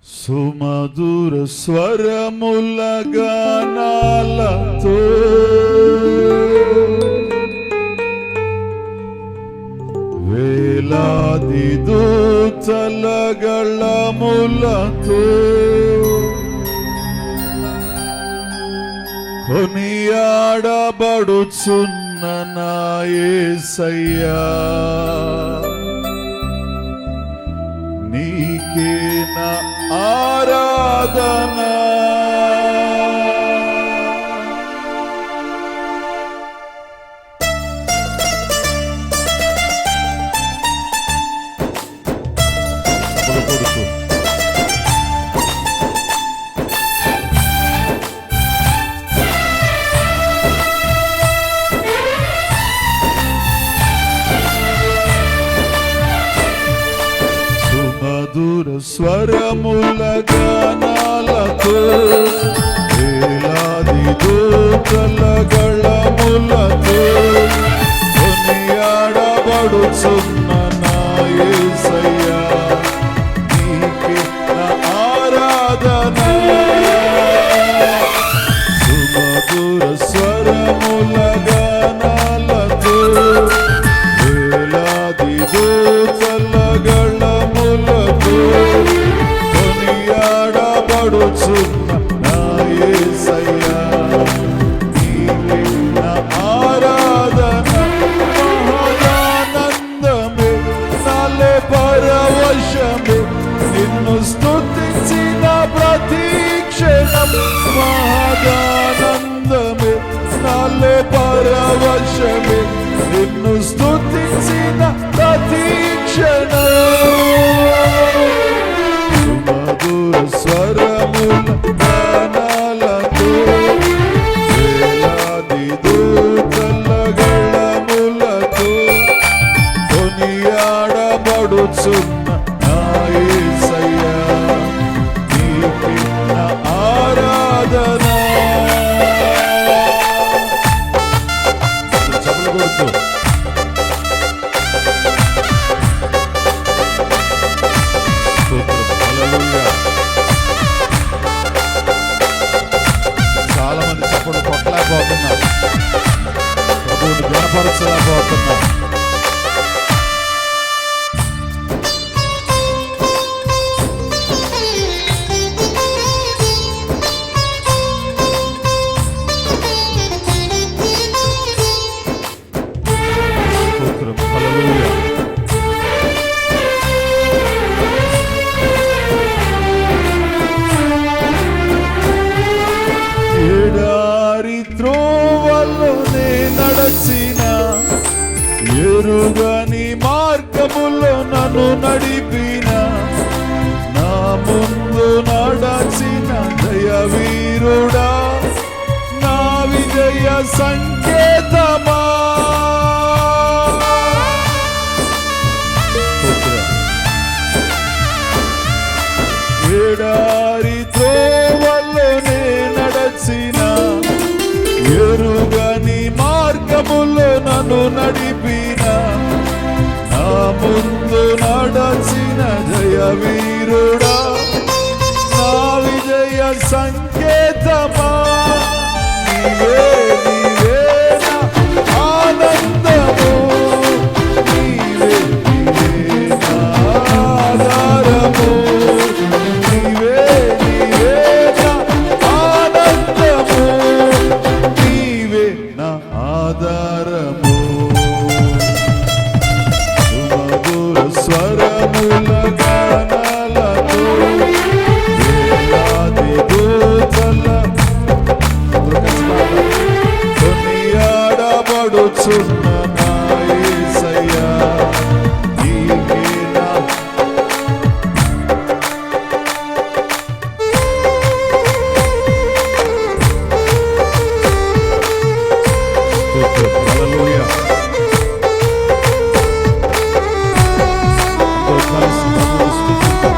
సుమధుర స్వరముల గానాలతో వేలాది దూతల గళములతో కొనియాడబడుచున్న నా యేసయ్యా, నీకే నా ఆరాధన. సుమధుర స్వరముల గానాలతో వేలాది దూతల గళములతో కొనియాడబడుచున్న నా యేసయ్యా, నీకే నా ఆరాధన. సుమధుర స్వరముల గానాలతో వేలాది దూతల గళములతో కొనియాడబడుచున్న నా యేసయ్యా, నీకే నా ఆరాధన. మహదానందమే నాలే పరవశమే నిన్ను స్తుతించిన ప్రతి క్షణం. మహదానందమే నాలే పరవశమే నిన్ను స్తుతించిన ప్రతి క్షణం. సుమధుర స్వరముల గానాలతో వేలాది దూతల గళములతో కొనియాడబడుచున్న నా యేసయ్యా, నీకే నా ఆరాధన. చప్పట్లు కొడుతూ చాలా మంది చప్పుడు కొట్టలేకపోతున్నారు, ప్రభువుని గణపరచలేకపోతున్నారు. హల్లెలూయా. ఎడారి త్రోవలోనే నడచిన, ఎరుగని మార్గములో నన్ను నడిపిన, నా ముందు నడచిన దయవీరుడా, నా విజయ సంకేతమా. ఎడారి త్రోవలోనే నడచిన, ఎరుగని మార్గములో నన్ను నడిపిన, నా ముందు నడచిన జయవీరుడా, నా విజయ సంకేతమా. నీవే నీవే నా ఆనందము, నీవే నీవే నా ఆధారము, నీవే నీవే నా ఆనందము, నీవే నా ఆధారము. సుమధుర స్వరముల గానాలతో వేలాది దూతల కొనియాడబడుచున్న నా యేసయ్యా, నీకే నా స్తోత్రం. హల్లెలూయా. కలిసి ప్రభువుని స్తుతిద్దాం.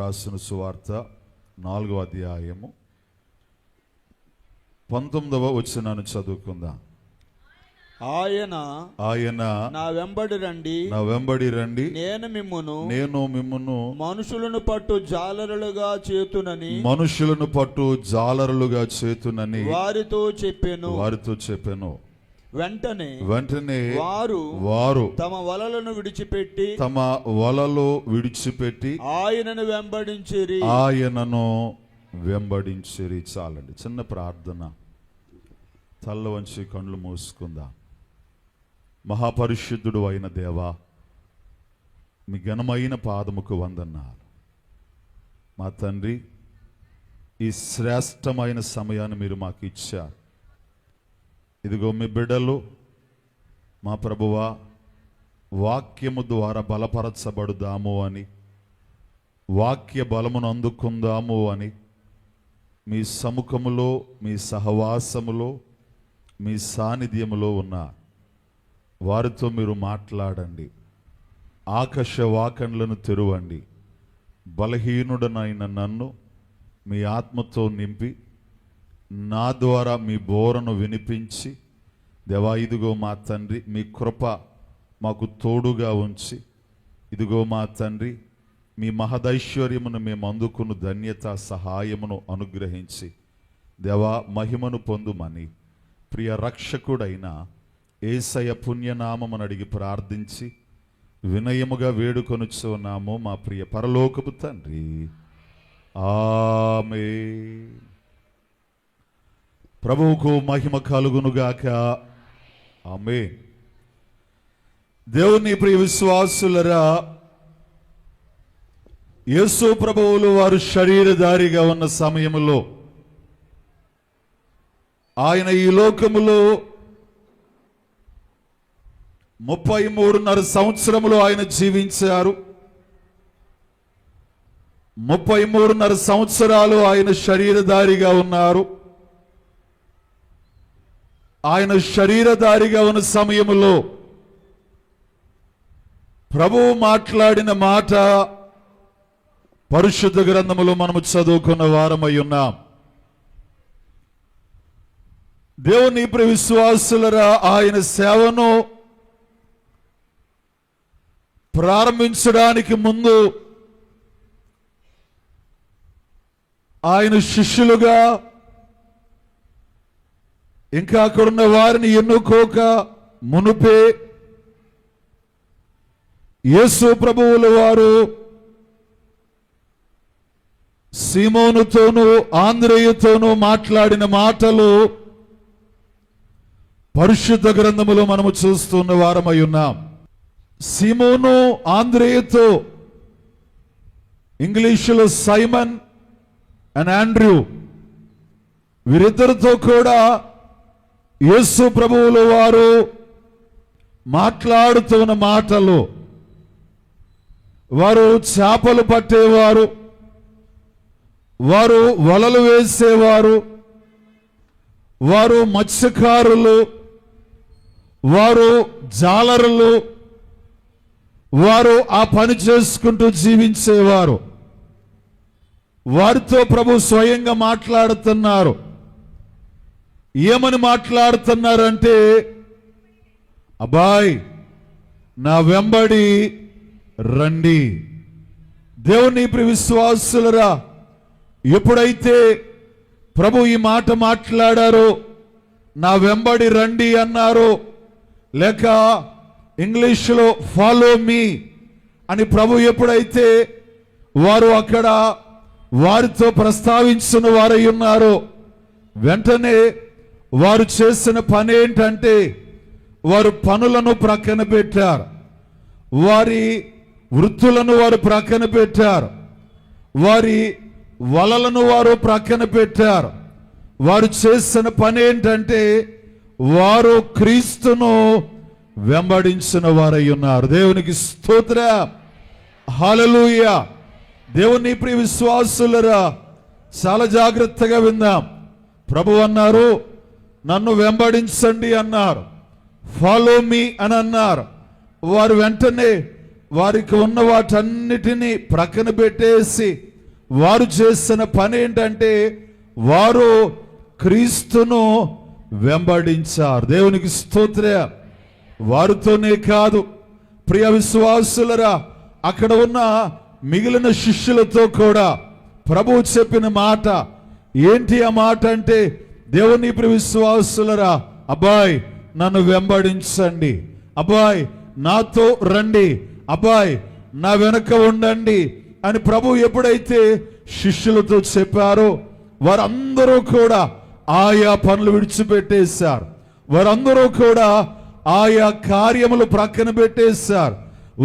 రాసిన సువార్త 4వ అధ్యాయము 19వ వచనాన్ని చదువుకుందాం. ఆయన నా వెంబడి రండి, నేను మిమ్మును మనుషులను పట్టు జాలరులుగా చేతునని వారితో చెప్పెను. వెంటనే వారు తమ వలలు విడిచిపెట్టి ఆయనను వెంబడించిరి. చాలండి. చిన్న ప్రార్థన. తల్ల వంచి కళ్ళు మూసుకుందాం. మహాపరిశుద్ధుడు అయిన దేవా, మీ ఘనమైన పాదముకు వందనాలు. మా తండ్రి, ఈ శ్రేష్టమైన సమయాన్ని మీరు మాకు ఇచ్చారు. ఇదిగో మీ బిడ్డలు మా ప్రభువా వాక్యము ద్వారా బలపరచబడుదాము అని, వాక్య బలమును అందుకుందాము అని మీ సముఖములో, మీ సహవాసములో, మీ సాన్నిధ్యములో ఉన్న వారితో మీరు మాట్లాడండి. ఆకాశవాకన్లను తెరవండి. బలహీనుడనైన నన్ను మీ ఆత్మతో నింపి నా ద్వారా మీ బోరను వినిపించి, దేవా ఇదిగో మా తండ్రి మీ కృప మాకు తోడుగా ఉంచి, ఇదిగో మా తండ్రి మీ మహదైశ్వర్యమును మేము అందుకున్న ధన్యత సహాయమును అనుగ్రహించి దేవా మహిమను పొందుమని ప్రియ రక్షకుడైన యేసయ్య పుణ్యనామమును అడిగి ప్రార్థించి వినయముగా వేడుకొనుచున్నాము మా ప్రియ పరలోకపు తండ్రి. ఆమేన్. ప్రభువుకు మహిమ కలుగునుగాక. ఆమేన్. దేవుని ప్రియ విశ్వాసులరా, యేసు ప్రభువులు వారు శరీరధారిగా ఉన్న సమయములో ఆయన ఈ లోకములో 33.5 సంవత్సరములు ఆయన జీవించారు. 33.5 సంవత్సరాలు ఆయన శరీరధారిగా ఉన్నారు. ఆయన శరీరధారిగా ఉన్న సమయములో ప్రభువు మాట్లాడిన మాట పరిశుద్ధ గ్రంథములో మనము చదువుకున్న వారమై ఉన్నాం. దేవుని ప్రియ విశ్వాసులరా, ఆయన సేవను ప్రారంభించడానికి ముందు ఆయన శిష్యులుగా ఇంకా అక్కడున్న వారిని ఎన్నుకోక మునుపే యేసు ప్రభువుల వారు సీమోనుతోనూ ఆంద్రేయుతోనూ మాట్లాడిన మాటలు పరిశుద్ధ గ్రంథములో మనము చూస్తున్న వారమై ఉన్నాం. సీమోను ఆంద్రేయుతో, ఇంగ్లీషులో సైమన్ అండ్ ఆండ్రూ, వీరిద్దరితో కూడా యేసు ప్రభువుల వారు మాట్లాడుతున్న మాటలు, వారు చేపలు పట్టేవారు, వారు వలలు వేసేవారు, వారు మత్స్యకారులు, వారు జాలరులు, వారు ఆ పని చేసుకుంటూ జీవించేవారు. వారితో ప్రభు స్వయంగా మాట్లాడుతున్నారు. ఏమని మాట్లాడుతున్నారంటే, అబ్బాయ్ నా వెంబడి రండి. దేవుని ప్రియ విశ్వాసులరా, ఎప్పుడైతే ప్రభు ఈ మాట మాట్లాడారో, నా వెంబడి రండి అన్నారు, లేక ఇంగ్లీష్లో ఫాలో మీ అని ప్రభు ఎప్పుడైతే వారు అక్కడ వారితో ప్రస్తావించిన వారై ఉన్నారో, వెంటనే వారు చేసిన పని ఏంటంటే వారు పనులను ప్రక్కన పెట్టారు, వారి వృత్తులను వారు ప్రక్కన పెట్టారు, వారి వలలను వారు ప్రక్కన పెట్టారు. వారు చేసిన పని ఏంటంటే వారు క్రీస్తును వెంబడించిన వారై ఉన్నారు. దేవునికి స్తోత్రం. హల్లెలూయా. దేవుని ప్రియ విశ్వాసులరా, చాలా జాగ్రత్తగా విందాం. ప్రభు అన్నారు, నన్ను వెంబడించండి అన్నారు, ఫాలో మీ అని అన్నారు. వారు వెంటనే వారికి ఉన్న వాటన్నిటినీ ప్రక్కన పెట్టేసి వారు చేసిన పని ఏంటంటే వారు క్రీస్తును వెంబడించారు. దేవునికి స్తోత్రం. వారితోనే కాదు ప్రియ విశ్వాసులరా, అక్కడ ఉన్న మిగిలిన శిష్యులతో కూడా ప్రభువు చెప్పిన మాట ఏంటి? ఆ మాట అంటే, దేవుని ప్రియ విశ్వాసులరా, అబ్బాయ్ నన్ను వెంబడించండి, అబ్బాయ్ నాతో రండి, అబ్బాయ్ నా వెనక ఉండండి అని ప్రభు ఎప్పుడైతే శిష్యులతో చెప్పారో వారందరూ కూడా ఆయా పనులు విడిచిపెట్టేశారు. వారందరూ కూడా ఆయా కార్యములు ప్రక్కన పెట్టేశారు.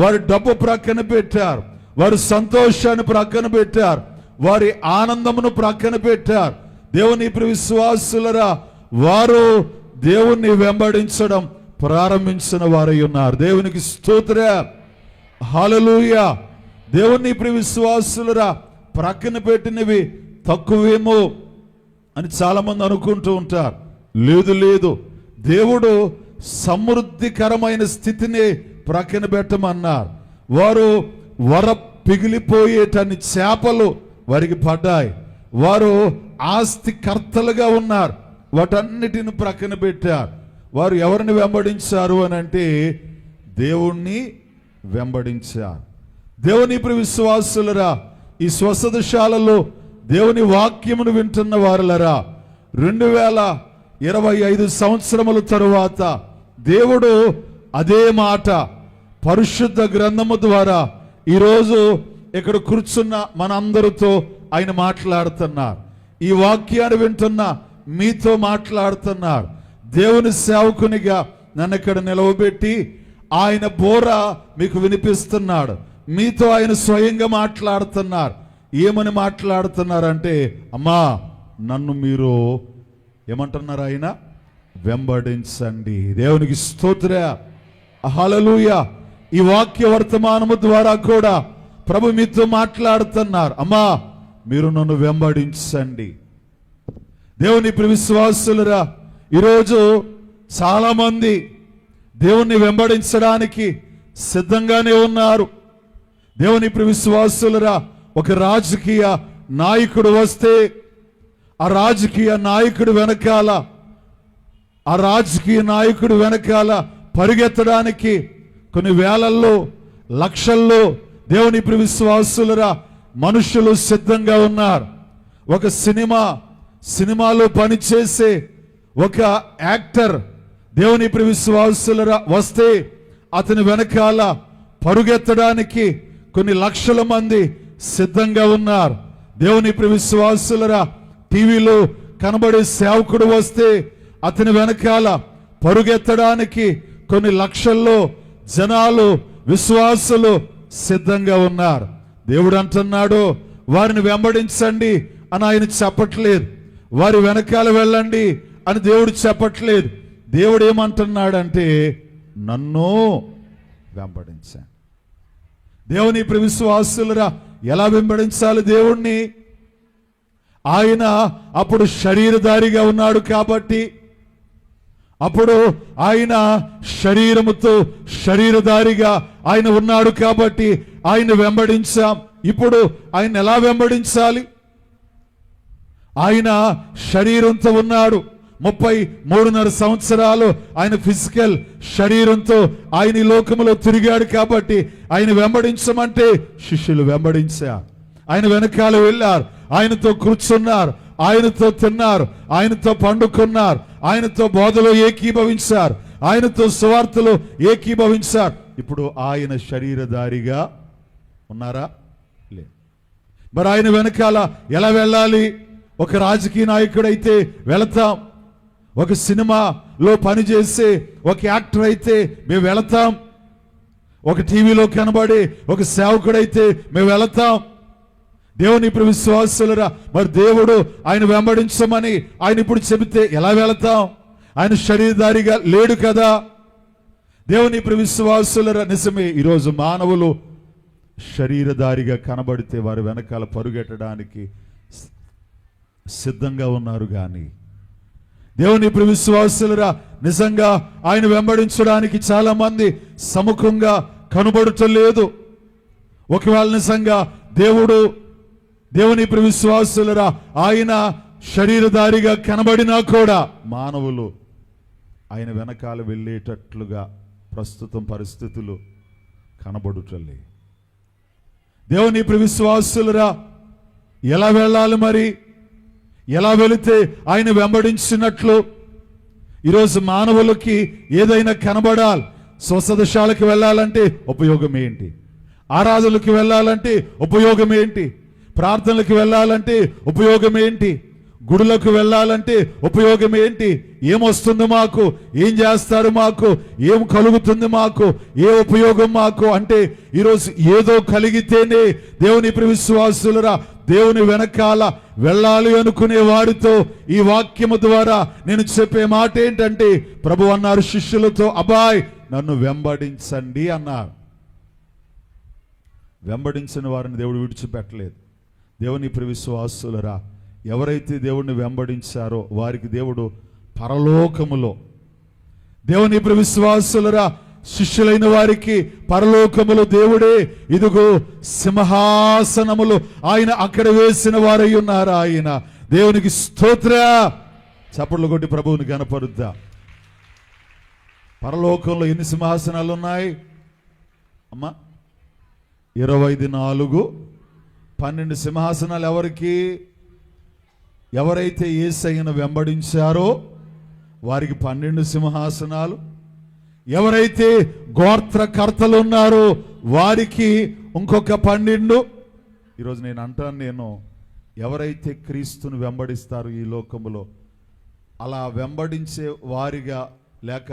వారి డబ్బు ప్రక్కన పెట్టారు, వారి సంతోషాన్ని ప్రక్కన పెట్టారు, వారి ఆనందమును ప్రక్కన పెట్టారు. దేవుని ప్రియ విశ్వాసులరా, వారు దేవుణ్ణి వెంబడించడం ప్రారంభించిన వారై ఉన్నారు. దేవునికి స్తోత్రం, హల్లెలూయా. దేవుని ప్రియ విశ్వాసులరా, ప్రక్కన పెట్టినవి తక్కువేమో అని చాలా మంది అనుకుంటూ ఉంటారు. లేదు లేదు, దేవుడు సమృద్ధికరమైన స్థితిని ప్రక్కన పెట్టమన్నారు. వారు వర పిగిలిపోయేటన్ని చేపలు వారికి పడ్డాయి. వారు ఆస్తి కర్తలుగా ఉన్నారు, వాటన్నిటిని ప్రక్కన పెట్టారు. వారు ఎవరిని వెంబడించారు అని అంటే దేవుణ్ణి వెంబడించారు. దేవుని ప్రియ విశ్వాసులరా, ఈ స్వసదశాలలో దేవుని వాక్యమును వింటున్న వారులరా, 2025 సంవత్సరముల తరువాత దేవుడు అదే మాట పరిశుద్ధ గ్రంథము ద్వారా ఈరోజు ఇక్కడ కూర్చున్న మనందరితో ఆయన మాట్లాడుతున్నారు. ఈ వాక్యాన్ని వింటున్న మీతో మాట్లాడుతున్నారు. దేవుని సేవకునిగా నన్ను ఇక్కడ నిలవబెట్టి ఆయన బోర మీకు వినిపిస్తున్నాడు. మీతో ఆయన స్వయంగా మాట్లాడుతున్నారు. ఏమని మాట్లాడుతున్నారంటే, అమ్మా నన్ను మీరు ఏమంటున్నారు? ఆయన వెంబడించండి. దేవునికి స్తోత్రం, హల్లెలూయా. ఈ వాక్య వర్తమానము ద్వారా కూడా ప్రభు మీతో మాట్లాడుతున్నారు. అమ్మా మీరు నన్ను వెంబడించండి. దేవుని ప్రియ విశ్వాసులరా, ఈరోజు చాలా మంది దేవుణ్ణి వెంబడించడానికి సిద్ధంగానే ఉన్నారు. దేవుని ప్రియ విశ్వాసులరా, ఒక రాజకీయ నాయకుడు వస్తే ఆ రాజకీయ నాయకుడు వెనకాల పరిగెత్తడానికి కొన్ని వేలల్లో లక్షల్లో దేవుని ప్రియ విశ్వాసులరా మనుషులు సిద్ధంగా ఉన్నారు. ఒక సినిమాలో పనిచేసే ఒక యాక్టర్ దేవుని ప్రియ విశ్వాసులరా వస్తే అతని వెనకాల పరుగెత్తడానికి కొన్ని లక్షల మంది సిద్ధంగా ఉన్నారు. దేవుని ప్రియ విశ్వాసులరా, టీవీలో కనబడే సేవకుడు వస్తే అతని వెనకాల పరుగెత్తడానికి కొన్ని లక్షల్లో జనాలు విశ్వాసులు సిద్ధంగా ఉన్నారు. దేవుడు అంటున్నాడు, వారిని వెంబడించండి అని ఆయన చెప్పట్లేదు, వారి వెనకాల వెళ్ళండి అని దేవుడు చెప్పట్లేదు. దేవుడు ఏమంటున్నాడంటే నన్ను వెంబడించండి. దేవుని ప్రియ విశ్వాసులరా, ఎలా వెంబడించాలి దేవుణ్ణి? ఆయన అప్పుడు శరీరధారిగా ఉన్నాడు కాబట్టి, అప్పుడు ఆయన శరీరధారిగా ఆయన ఉన్నాడు కాబట్టి ఆయన వెంబడించాం. ఇప్పుడు ఆయన ఎలా వెంబడించాలి? ఆయన శరీరంతో ఉన్నాడు. 33.5 సంవత్సరాలు ఆయన ఫిజికల్ శరీరంతో ఆయన ఈ లోకములో తిరిగాడు కాబట్టి ఆయన వెంబడించమంటే శిష్యులు వెంబడించారు. ఆయన వెనకాల వెళ్ళారు, ఆయనతో కూర్చున్నారు, ఆయనతో తిన్నారు, ఆయనతో పండుకున్నారు, ఆయనతో బోధలో ఏకీభవించారు, ఆయనతో సువార్తలో ఏకీభవించారు. ఇప్పుడు ఆయన శరీరధారిగా ఉన్నారా? లేదు. మరి ఆయన వెనకాల ఎలా వెళ్ళాలి? ఒక రాజకీయ నాయకుడైతే వెళతాం, ఒక సినిమాలో పనిచేసే ఒక యాక్టర్ అయితే మేము వెళతాం, ఒక టీవీలో కనబడే ఒక సేవకుడైతే మేము వెళతాం. దేవుని ప్రియ విశ్వాసులరా, మరి దేవుడు ఆయన వెంబడించమని ఆయన ఇప్పుడు చెబితే ఎలా వెళతాం? ఆయన శరీరధారిగా లేడు కదా. దేవుని ప్రియ విశ్వాసులరా, నిజమే, ఈరోజు మానవులు శరీరధారిగా కనబడితే వారి వెనకాల పరుగెట్టడానికి సిద్ధంగా ఉన్నారు. కానీ దేవుని ప్రియ విశ్వాసులరా, నిజంగా ఆయన వెంబడించడానికి చాలా మంది సముఖంగా కనబడటం లేదు. ఒకవేళ నిజంగా దేవుని ప్రియ విశ్వాసులరా, ఆయన శరీరధారిగా కనబడినా కూడా మానవులు ఆయన వెనకాల వెళ్ళేటట్లుగా ప్రస్తుతం పరిస్థితులు కనబడుటలే. దేవుని ప్రియ విశ్వాసులరా, ఎలా వెళ్ళాలి మరి? ఎలా వెళితే ఆయన వెంబడించినట్లు? ఈరోజు మానవులకి ఏదైనా కనబడాలి. స్వసదశాలకు వెళ్ళాలంటే ఉపయోగం ఏంటి? ఆరాధనలకు వెళ్ళాలంటే ఉపయోగం ఏంటి? ప్రార్థనలకు వెళ్ళాలంటే ఉపయోగం ఏంటి? గుడులకు వెళ్ళాలంటే ఉపయోగం ఏంటి? ఏమొస్తుంది మాకు? ఏం చేస్తారు మాకు? ఏం కలుగుతుంది మాకు? ఏ ఉపయోగం మాకు? అంటే ఈరోజు ఏదో కలిగితేనే దేవుని ప్రియ విశ్వాసులరా, దేవుని వెనకాల వెళ్ళాలి అనుకునే వారితో ఈ వాక్యము ద్వారా నేను చెప్పే మాట ఏంటంటే, ప్రభు అన్నారు శిష్యులతో, అబ్బాయ్ నన్ను వెంబడించండి అన్నారు. వెంబడించిన వారిని దేవుడు విడిచిపెట్టలేదు. దేవుని ప్రియ విశ్వాసులరా, ఎవరైతే దేవుణ్ణి వెంబడించారో వారికి దేవుడు పరలోకములో, దేవుని ప్రియ విశ్వాసులరా, శిష్యులైన వారికి పరలోకములో దేవుడే ఇదిగో సింహాసనములు ఆయన అక్కడ వేసిన వారై ఉన్నారు. ఆయన దేవునికి స్తోత్ర. చప్పట్లు కొట్టి ప్రభువుని కనపరుద్దా. పరలోకంలో ఎన్ని సింహాసనాలు ఉన్నాయి అమ్మా? 24, 12 సింహాసనాలు. ఎవరికి? ఎవరైతే యేసయ్యను వెంబడించారో వారికి 12 సింహాసనాలు. ఎవరైతే గోత్రకర్తలు ఉన్నారో వారికి ఇంకొక 12. ఈరోజు నేను అంటాను, ఎవరైతే క్రీస్తును వెంబడిస్తారో ఈ లోకములో, అలా వెంబడించే వారిగా లేక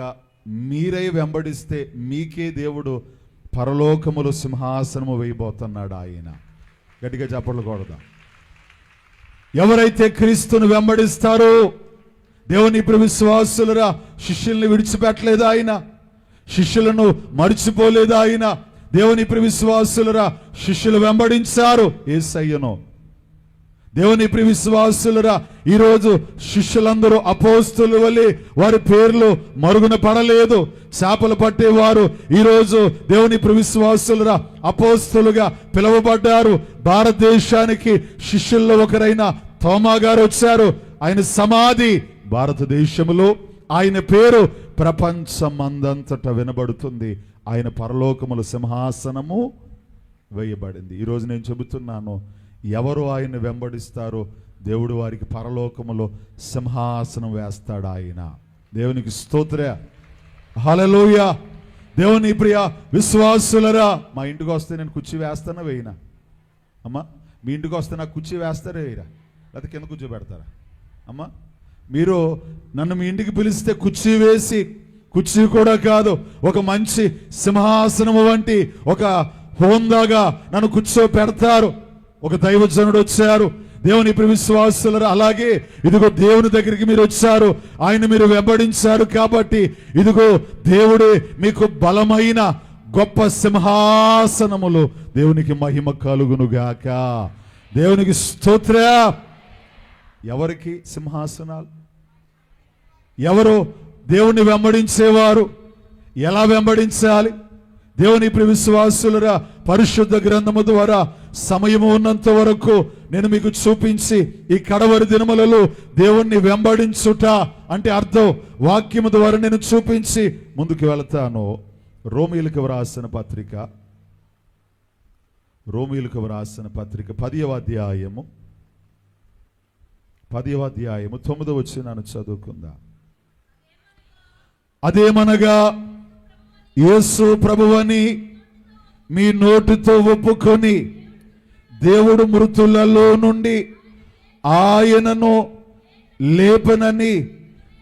మీరై వెంబడిస్తే మీకే దేవుడు పరలోకములో సింహాసనము వేయబోతున్నాడు. ఆయన గట్టిగా చప్పట్లు కొడదాం. ఎవరైతే క్రీస్తును వెంబడిస్తారో, దేవుని ప్రియ విశ్వాసులరా, శిష్యుల్ని విడిచిపెట్టలేదు ఆయన, శిష్యులను మర్చిపోలేదు ఆయన. దేవుని ప్రియ విశ్వాసులరా, శిష్యులు వెంబడించారు యేసయ్యను. దేవుని ప్రియ విశ్వాసులరా, ఈరోజు శిష్యులందరూ అపోస్తుల వలె వారి పేర్లు మరుగున పడలేదు. చేపలు పట్టేవారు ఈరోజు దేవుని ప్రియ విశ్వాసులరా అపోస్తులుగా పిలువబడ్డారు. భారతదేశానికి శిష్యుల్లో ఒకరైన తోమా గారు వచ్చారు. ఆయన సమాధి భారతదేశంలో, ఆయన పేరు ప్రపంచమందంతట వినబడుతుంది. ఆయన పరలోకముల సింహాసనము వేయబడింది. ఈరోజు నేను చెబుతున్నాను, ఎవరు ఆయన వెంబడిస్తారో దేవుడు వారికి పరలోకములో సింహాసనం వేస్తాడు ఆయన. దేవునికి స్తోత్ర. హల్లెలూయా. దేవుని ప్రియ విశ్వాసులరా, మా ఇంటికి వస్తే నేను కుర్చీ వేస్తానా వేయినా? అమ్మా, మీ ఇంటికి వస్తే నాకు కుర్చీ వేస్తారా వేయరా? లేకపోతే కింద కూర్చోబెడతారా? అమ్మా, మీరు నన్ను మీ ఇంటికి పిలిస్తే కుర్చీ వేసి, కుర్చీ కూడా కాదు, ఒక మంచి సింహాసనము వంటి ఒక హోందాగా నన్ను కూర్చో పెడతారు. ఒక దైవజనుడు వచ్చారు, దేవుని ప్రియ విశ్వాసులరా, అలాగే ఇదిగో దేవుని దగ్గరికి మీరు వచ్చారు, ఆయన మీరు వెంబడించారు కాబట్టి ఇదిగో దేవుడే మీకు బలమైన గొప్ప సింహాసనములు. దేవునికి మహిమ కలుగునుగాక. దేవునికి స్తోత్ర. ఎవరికి సింహాసనాలు? ఎవరు దేవుని వెంబడించేవారు? ఎలా వెంబడించాలి? దేవుని ప్రియ విశ్వాసులరా, పరిశుద్ధ గ్రంథము ద్వారా సమయము ఉన్నంత వరకు నేను మీకు చూపించి, ఈ కడవరి దినములలో దేవుణ్ణి వెంబడించుట అంటే అర్థం వాక్యము ద్వారా నేను చూపించి ముందుకు వెళతాను. రోమీయులకు వ్రాసిన పత్రిక 10వ అధ్యాయము 9వ వచనాన్ని చదువుకుందాం. అదేమనగా, యేసు ప్రభువని మీ నోటితో ఒప్పుకొని దేవుడు మృతులలో నుండి ఆయనను లేపనని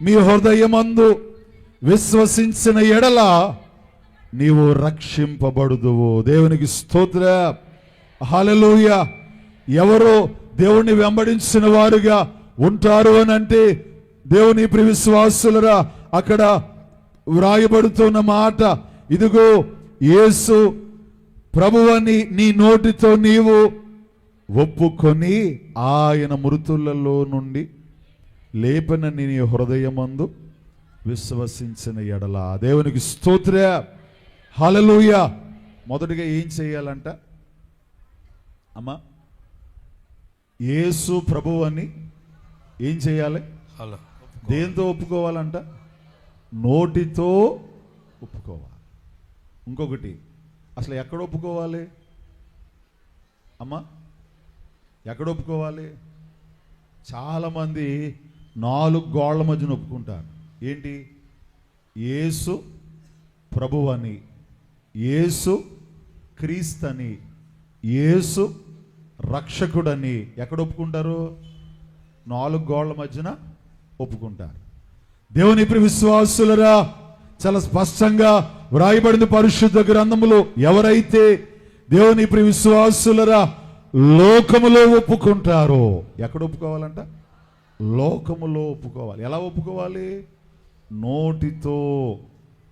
మీ హృదయమందు విశ్వసించిన ఎడల నీవు రక్షింపబడుదువు. దేవునికి స్తోత్ర. హల్లెలూయా. ఎవరో దేవుణ్ణి వెంబడించిన వారుగా ఉంటారు అని అంటే, దేవుని ప్రియ విశ్వాసులరా, అక్కడ వ్రాయబడుతున్న మాట ఇదిగో, యేసు ప్రభువని నీ నోటితో నీవు ఒప్పుకొని ఆయన మృతులలో నుండి లేపనని నీ హృదయమందు విశ్వసించిన ఎడల. దేవునికి స్తోత్ర. హల్లెలూయా. మొదటిగా ఏం చేయాలంట అమ్మా? యేసు ప్రభువు అని ఏం చేయాలి? అలా దేంతో ఒప్పుకోవాలంట? నోటితో ఒప్పుకోవాలి. ఇంకొకటి, అసలు ఎక్కడ ఒప్పుకోవాలి అమ్మా? ఎక్కడ ఒప్పుకోవాలి? చాలామంది 4 గోళ్ల మధ్యన ఒప్పుకుంటారు. ఏంటి? యేసు ప్రభువని, యేసు క్రీస్తని, యేసు రక్షకుడని ఎక్కడ ఒప్పుకుంటారు? 4 గోళ్ల మధ్యన ఒప్పుకుంటారు. దేవుని ప్రియ విశ్వాసులరా, చాలా స్పష్టంగా వ్రాయబడింది పరిశుద్ధ గ్రంథములో. ఎవరైతే దేవుని ప్రియ విశ్వాసులరా లోకములో ఒప్పుకుంటారో, ఎక్కడ ఒప్పుకోవాలంట? లోకములో ఒప్పుకోవాలి. ఎలా ఒప్పుకోవాలి? నోటితో.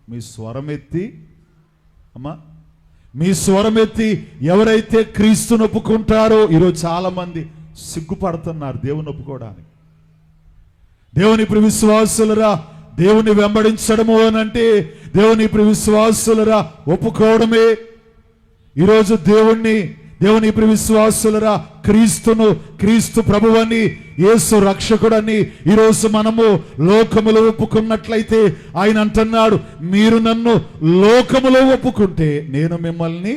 మీ స్వరమెత్తి అమ్మా, మీ స్వరమెత్తి ఎవరైతే క్రీస్తుని ఒప్పుకుంటారో, ఈరోజు చాలా మంది సిగ్గుపడుతున్నారు దేవుని ఒప్పుకోవడానికి. దేవుని ప్రియ విశ్వాసులరా, దేవుని వెంబడించడము అనంటే, దేవుని ప్రియ విశ్వాసులరా ఒప్పుకోవడమే. ఈరోజు దేవుని ప్రియ విశ్వాసులరా క్రీస్తు ప్రభువని, యేసు రక్షకుడని ఈరోజు మనము లోకములో ఒప్పుకున్నట్లయితే ఆయన అంటున్నాడు, మీరు నన్ను లోకములో ఒప్పుకుంటే నేను మిమ్మల్ని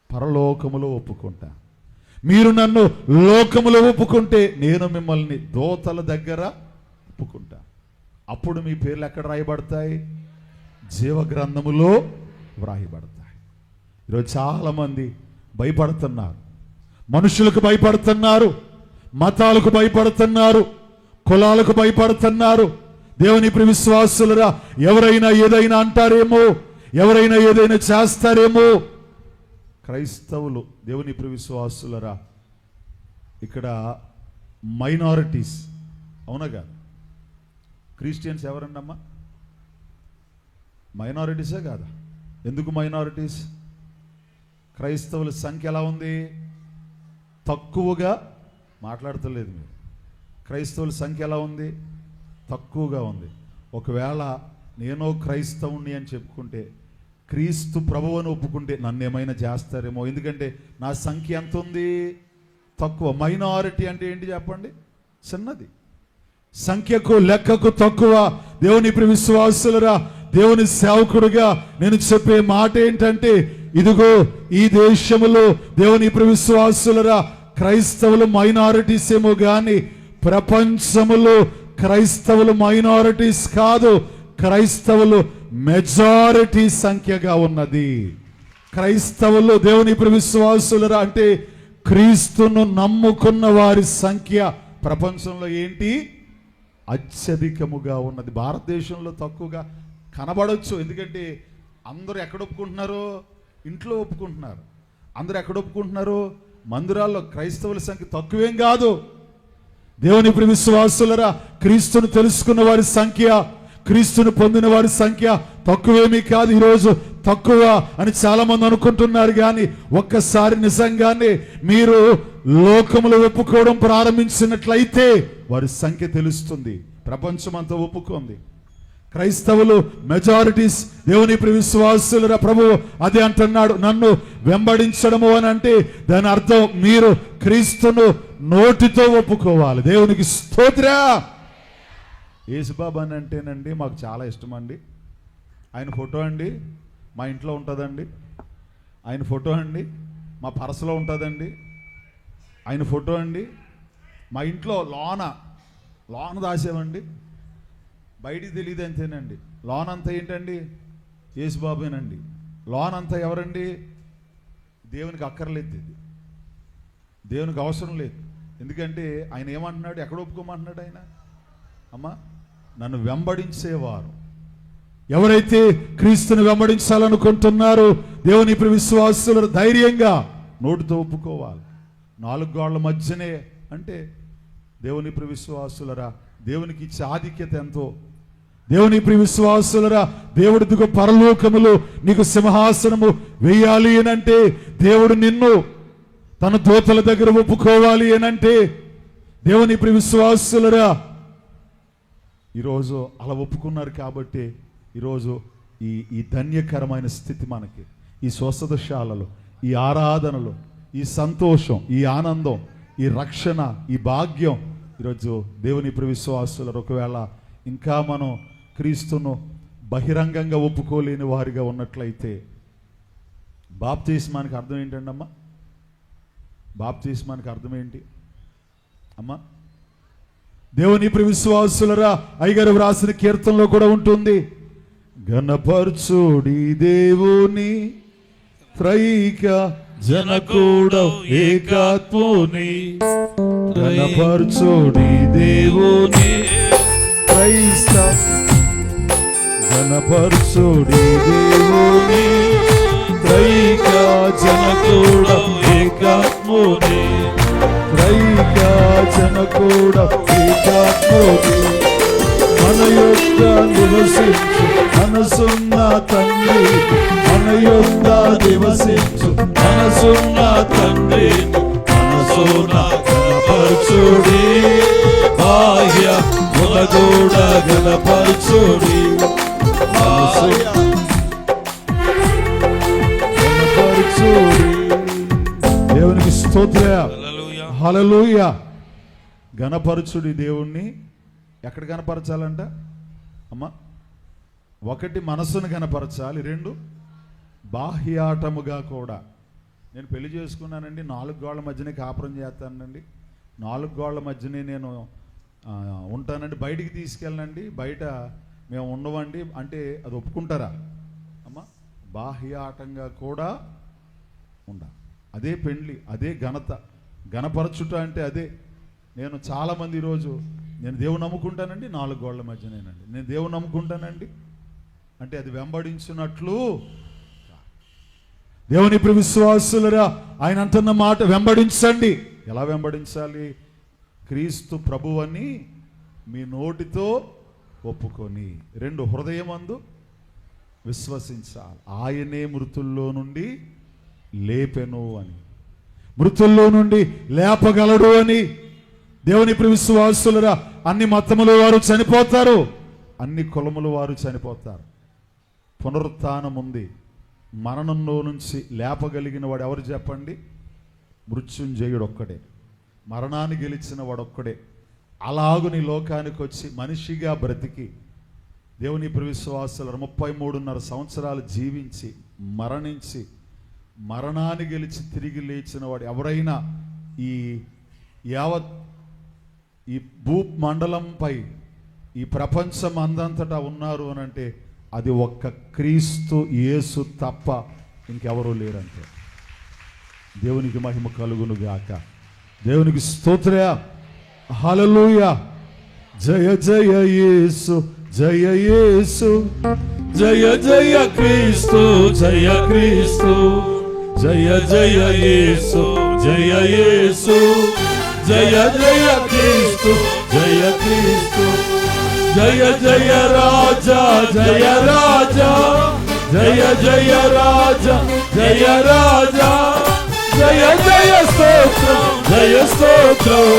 పరలోకములో ఒప్పుకుంటా. మీరు నన్ను లోకములో ఒప్పుకుంటే నేను మిమ్మల్ని దోతల దగ్గర ఒప్పుకుంటా. అప్పుడు మీ పేర్లు ఎక్కడ రాయబడతాయి? జీవగ్రంథములో వ్రాయబడతాయి. ఈరోజు చాలామంది భయపడుతున్నారు. మనుషులకు భయపడుతున్నారు, మతాలకు భయపడుతున్నారు, కులాలకు భయపడుతున్నారు. దేవుని ప్రియ విశ్వాసులరా, ఎవరైనా ఏదైనా అంటారేమో, ఎవరైనా ఏదైనా చేస్తారేమో. క్రైస్తవులు, దేవుని ప్రియ విశ్వాసులరా, ఇక్కడ మైనారిటీస్, అవునగా? క్రిస్టియన్స్ ఎవరండమ్మా? మైనారిటీసే కాదా? ఎందుకు మైనారిటీస్? క్రైస్తవుల సంఖ్య ఎలా ఉంది? తక్కువగా మాట్లాడతలేదు మీరు. క్రైస్తవుల సంఖ్య ఎలా ఉంది? తక్కువగా ఉంది. ఒకవేళ నేనో క్రైస్తవుని అని చెప్పుకుంటే, క్రీస్తు ప్రభువుని ఒప్పుకుంటే నన్ను ఏమైనా చేస్తారేమో. ఎందుకంటే నా సంఖ్య ఎంత ఉంది? తక్కువ. మైనారిటీ అంటే ఏంటి చెప్పండి? చిన్నది. సంఖ్యకు లెక్కకు తక్కువ. దేవుని ప్రియ విశ్వాసులరా, దేవుని సేవకుడిగా నేను చెప్పే మాట ఏంటంటే, ఇదిగో ఈ దేశంలో దేవుని ప్రియ విశ్వాసులరా క్రైస్తవులు మైనారిటీస్ ఏమో కానీ ప్రపంచములో క్రైస్తవులు మైనారిటీస్ కాదు, క్రైస్తవులు మెజారిటీ సంఖ్యగా ఉన్నది. క్రైస్తవులు దేవుని ప్రియ విశ్వాసులరా అంటే క్రీస్తును నమ్ముకున్న వారి సంఖ్య ప్రపంచంలో ఏంటి? అత్యధికముగా ఉన్నది. భారతదేశంలో తక్కువగా కనబడవచ్చు. ఎందుకంటే అందరూ ఎక్కడ ఒప్పుకుంటున్నారు? ఇంట్లో ఒప్పుకుంటున్నారు. అందరూ ఎక్కడ ఒప్పుకుంటున్నారు? మందిరాల్లో. క్రైస్తవుల సంఖ్య తక్కువేం కాదు. దేవుని ప్రియ విశ్వాసులరా, క్రీస్తును తెలుసుకున్న వారి సంఖ్య, క్రీస్తును పొందిన వారి సంఖ్య తక్కువేమీ కాదు. ఈరోజు తక్కువ అని చాలా మంది అనుకుంటున్నారు. కానీ ఒక్కసారి నిజంగానే మీరు లోకములో ఒప్పుకోవడం ప్రారంభించినట్లయితే వారి సంఖ్య తెలుస్తుంది. ప్రపంచం అంతా ఒప్పుకుంది. క్రైస్తవులు మెజారిటీస్. దేవుని ప్రియ విశ్వాసులరా, ప్రభువు అదే అంటున్నాడు, నన్ను వెంబడించడము అని అంటే దాని అర్థం మీరు క్రీస్తును నోటితో ఒప్పుకోవాలి. దేవునికి స్తోత్ర. యేసుబాబు అని అంటేనండి మాకు చాలా ఇష్టం అండి. ఆయన ఫోటో అండి మా ఇంట్లో ఉంటుందండి. ఆయన ఫోటో అండి మా పర్సులో ఉంటుందండి. ఆయన ఫోటో అండి మా ఇంట్లో లోన దాసేవండి. బయటికి తెలియదు అంతేనండి. లోన్ అంతా ఏంటండి? యేసుబాబేనండి. లోన్ అంతా ఎవరండి? దేవునికి అక్కర్లేదు. ఇది దేవునికి అవసరం లేదు. ఎందుకంటే ఆయన ఏమంటున్నాడు? ఎక్కడ ఒప్పుకోమంటున్నాడు ఆయన? అమ్మా, నన్ను వెంబడించేవారు ఎవరైతే క్రీస్తుని వెంబడించాలనుకుంటున్నారో దేవుని ప్రియ విశ్వాసులు ధైర్యంగా నోటితో ఒప్పుకోవాలి. 4 గోళ్ల మధ్యనే అంటే దేవుని ప్రియ విశ్వాసులరా, దేవునికి ఇచ్చే ఆధిక్యత ఎంతో. దేవుని ప్రియ విశ్వాసులరా, దేవుడి దిగు పరలోకములో నీకు సింహాసనము వేయాలి అనంటే, దేవుడు నిన్ను తన దూతల దగ్గర ఒప్పుకోవాలి అనంటే, దేవుని ప్రియ విశ్వాసులరా ఈరోజు అలా ఒప్పుకున్నారు కాబట్టి ఈరోజు ఈ ధన్యకరమైన స్థితి మనకి, ఈ స్వస్థతశాలలో, ఈ ఆరాధనలో, ఈ సంతోషం, ఈ ఆనందం, ఈ రక్షణ, ఈ భాగ్యం ఈరోజు దేవుని విశ్వాసులు ఒకవేళ ఇంకా మనం క్రీస్తును బహిరంగంగా ఒప్పుకోలేని వారిగా ఉన్నట్లయితే, బాప్తిస్మానికి అర్థం ఏంటండి అమ్మా? బాప్తిస్మానికి అర్థం ఏంటి అమ్మా? దేవుని విశ్వాసులరా, అయ్యగారు వ్రాసిన కీర్తనలో కూడా ఉంటుంది, ఘనపరచుడి దేవుని త్రైక జనకూడ ఏకాత్ముని, ఘనపరచుడి దేవుని క్రైస్త, ఘనపరచుడి దేవుని త్రైక జనకూడ ఏకాత్ముని, త్రైక జనకూడ ఏకాత్ముని, మన యొక్క నివసించు మనసున్న తండ్రి, మన యొక్క నివసించు మనసున్న తండ్రి, మనసున ఘనపరచుడి బాహ్య మునగూడ ఘనపరచుడి, ఘనపరచుడి. దేవునికి స్తోత్రం, హల్లెలూయా. ఘనపరచుడి దేవుణ్ణి. ఎక్కడ కనపరచాలంట అమ్మా? ఒకటి, మనసును కనపరచాలి. రెండు, బాహ్యాటముగా కూడా. నేను పెళ్లి చేసుకున్నానండి, 4 గోళ్ల మధ్యనే కాపురం చేస్తానండి, 4 గోళ్ల మధ్యనే నేను ఉంటానండి, బయటికి తీసుకెళ్ళండి, బయట మేము ఉండవండి అంటే అది ఒప్పుకుంటారా అమ్మా? బాహ్యాటంగా కూడా ఉండాలి. అదే పెండ్లి, అదే ఘనత. ఘనపరచుట అంటే అదే. నేను చాలామంది ఈరోజు నేను దేవుని నమ్ముకుంటానండి, 4 గోళ్ల మధ్యనేనండి. నేను దేవుని నమ్ముకుంటానండి అంటే అది వెంబడించినట్లు. దేవుని విశ్వాసులరా, ఆయన అంటున్న మాట వెంబడించండి. ఎలా వెంబడించాలి? క్రీస్తు ప్రభువని మీ నోటితో ఒప్పుకొని, 2, హృదయమందు విశ్వసించాలి, ఆయనే మృతుల్లో నుండి లేపెను అని, మృతుల్లో నుండి లేపగలడు అని. దేవుని విశ్వాసులరా, అన్ని మతముల వారు చనిపోతారు, అన్ని కులముల వారు చనిపోతారు. పునరుత్థానం ఉంది. మరణంలో నుంచి లేపగలిగిన వాడు ఎవరు చెప్పండి? మృత్యుంజయుడు ఒక్కడే, మరణాన్ని గెలిచిన వాడొక్కడే. అలాగు నీ లోకానికి వచ్చి మనిషిగా బ్రతికి దేవుని విశ్వాసులు 33.5 సంవత్సరాలు జీవించి మరణించి మరణాన్ని గెలిచి తిరిగి లేచిన వాడు ఎవరైనా ఈ యావత్ ఈ భూమండలంపై ఈ ప్రపంచం అందంతటా ఉన్నారు అని అంటే అది ఒక్క క్రీస్తు యేసు తప్ప ఇంకెవరూ లేరంటే. దేవునికి మహిమ కలుగును గాక. దేవునికి స్తోత్ర, హల్లెలూయా. జయ జయ యేసు, జయ యేసు, జయ జయ క్రీస్తు, జయ క్రీస్తు, జయ జయ యేసు, జయ యేసు, జయ జయ క్రీస్తు, జయ క్రీస్తు, జయ జయ రాజా, జయ రాజా, జయ జయ రాజా, జయ రాజా, జయ జయ స్తోత్రం, జయ స్తోత్రం,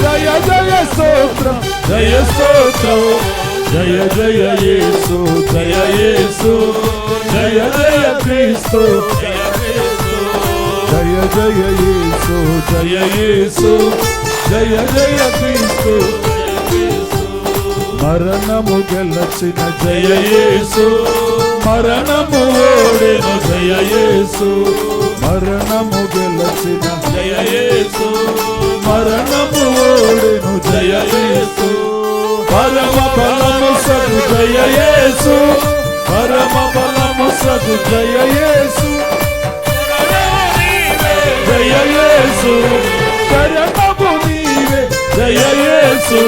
జయ జయ స్తోత్రం, జయ స్తోత్రం, జయ జయ యేసు, జయ యేసు, జయ జయ క్రీస్తు, జయ క్రీస్తు, జయ జయ యేసు, జయ యేసు, జయ జయ క్రీస్తు. మరణము గెలచిన జయ యేసు, మరణము ఓడెను జయ యేసు, మరణము గెలచిన జయ యేసు, మరణము ఓడెను జయ యేసు, పరమ బలము సగు జయ యేసు, పరమ బలము సగు జయ యేసు, జయ యేసు, శరణము నీవే జయ యేసు,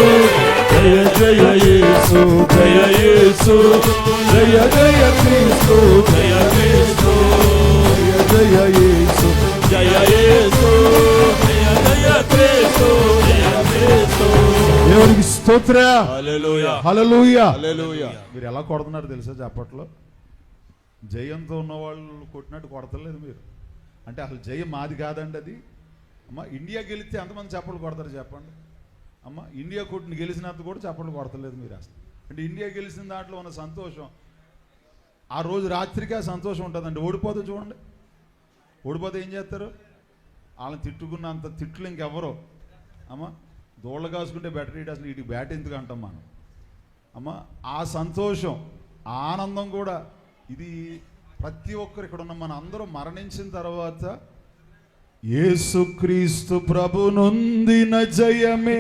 జయ జయ యేసు, జయ యేసు, జయ జయ క్రీస్తు, జయ క్రీస్తు, జయ జయ యేసు, జయ యేసు, జయ జయ క్రీస్తు, జయ క్రీస్తు. దేవునికి స్తోత్ర, హల్లెలూయా, హల్లెలూయా, హల్లెలూయా. మీరు ఎలా కొడుతున్నారు తెలుసా? చప్పట్లో జయంతో ఉన్న వాళ్ళు కొట్టినట్టు కొడతలేదు మీరు. అంటే అసలు జయం మాది కాదండి అది. అమ్మ, ఇండియా గెలిస్తే ఎంతమంది చప్పట్లు కొడతారు చెప్పండి అమ్మ? ఇండియా కొట్టిన గెలిచినంత కూడా చప్పట్లు కొడతలేదు మీరు అసలు. అంటే ఇండియా గెలిచిన దాంట్లో ఉన్న సంతోషం ఆ రోజు రాత్రికే సంతోషం ఉంటుందండి. ఓడిపోతే చూడండి, ఓడిపోతే ఏం చేస్తారు? వాళ్ళని తిట్టుకున్నంత తిట్లు ఇంకెవరో అమ్మా. దోళ్ళ కాసుకుంటే బెటర్, ఇటు అసలు వీటికి బ్యాట్ ఎందుకు అంటాం మనం అమ్మా. ఆ సంతోషం, ఆ ఆనందం కూడా ఇది ప్రతి ఒక్కరు ఇక్కడ ఉన్న మన అందరూ మరణించిన తర్వాత యేసుక్రీస్తు ప్రభు నొందిన జయమే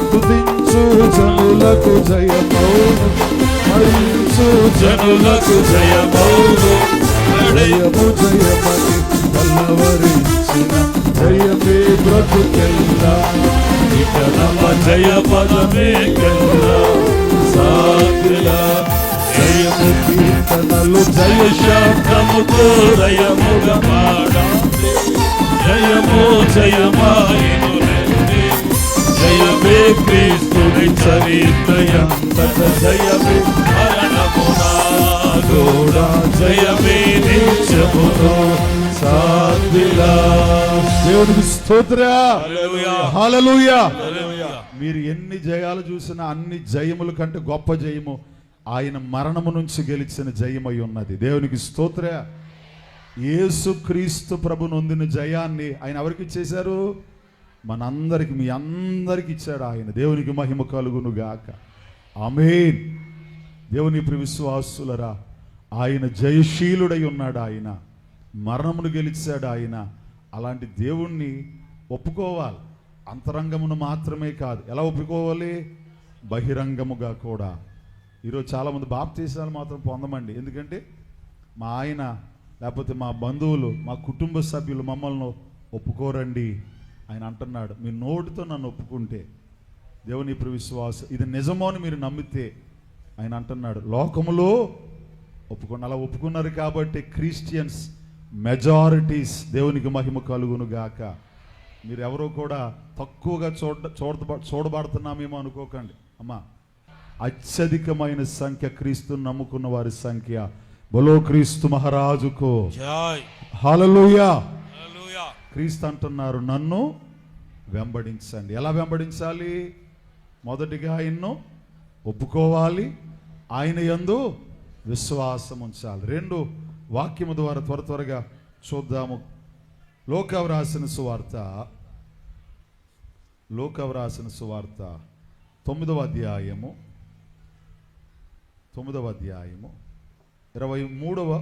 స్తుతించు జనులకు జయమౌను, స్మరించు జనులకు జయమౌను, జయము జయమని కలవరించిన జయమే బ్రతుకెల్లా, ఇక నమ్మ జయ పదమే కెల్లా సాగిలా. జయము కీర్తనలు జయ శబ్దముతో జయముగా పాడాలి, జయము జయమాయను జయమే క్రీస్తుని చరిత్రయంతట జయమే మరణమునా గోడా జయమే నిత్యమును సాధిలా. దేవునికి స్తోత్రం, హల్లెలూయా. మీరు ఎన్ని జయాలు చూసినా అన్ని జయముల కంటే గొప్ప జయము ఆయన మరణము నుంచి గెలిచిన జయమై ఉన్నది. దేవునికి స్తోత్ర. యేసుక్రీస్తు ప్రభు నొందిన జయాన్ని ఆయన ఎవరికి ఇచ్చేశారు? మనందరికి, మీ అందరికి ఇచ్చాడు ఆయన. దేవునికి మహిమ కలుగును గాక. ఆమేన్. దేవుని ప్రియ విశ్వాసులరా, ఆయన జయశీలుడై ఉన్నాడు. ఆయన మరణమును గెలిచాడు. ఆయన అలాంటి దేవుణ్ణి ఒప్పుకోవాలి. అంతరంగమును మాత్రమే కాదు, ఎలా ఒప్పుకోవాలి? బహిరంగముగా కూడా. ఈరోజు చాలామంది బాప్తీసాలు మాత్రం పొందమండి. ఎందుకంటే మా ఆయన లేకపోతే మా బంధువులు, మా కుటుంబ సభ్యులు మమ్మల్ని ఒప్పుకోరండి. ఆయన అంటున్నాడు, మీ నోటితో నన్ను ఒప్పుకుంటే, దేవుని ప్రియ విశ్వాసం ఇది నిజమో అని మీరు నమ్మితే, ఆయన అంటున్నాడు లోకములో ఒప్పుకోండి. అలా ఒప్పుకున్నారు కాబట్టి క్రిస్టియన్స్ మెజారిటీస్. దేవునికి మహిమ కలుగును గాక. మీరు ఎవరో కూడా తక్కువగా చూడబడుతున్నామేమో అనుకోకండి అమ్మా. అత్యధికమైన సంఖ్య క్రీస్తుని నమ్ముకున్న వారి సంఖ్య. బలో క్రీస్తు మహారాజుకు హల్లెలూయా. క్రీస్తు అంటున్నారు, నన్ను వెంబడించండి. ఎలా వెంబడించాలి? మొదటిగా ఆయన్ను ఒప్పుకోవాలి, ఆయన యందు విశ్వాసం ఉంచాలి. రెండు వాక్యము ద్వారా త్వరగా చూద్దాము. లోకావు రాసిన సువార్త 9వ అధ్యాయము 23వ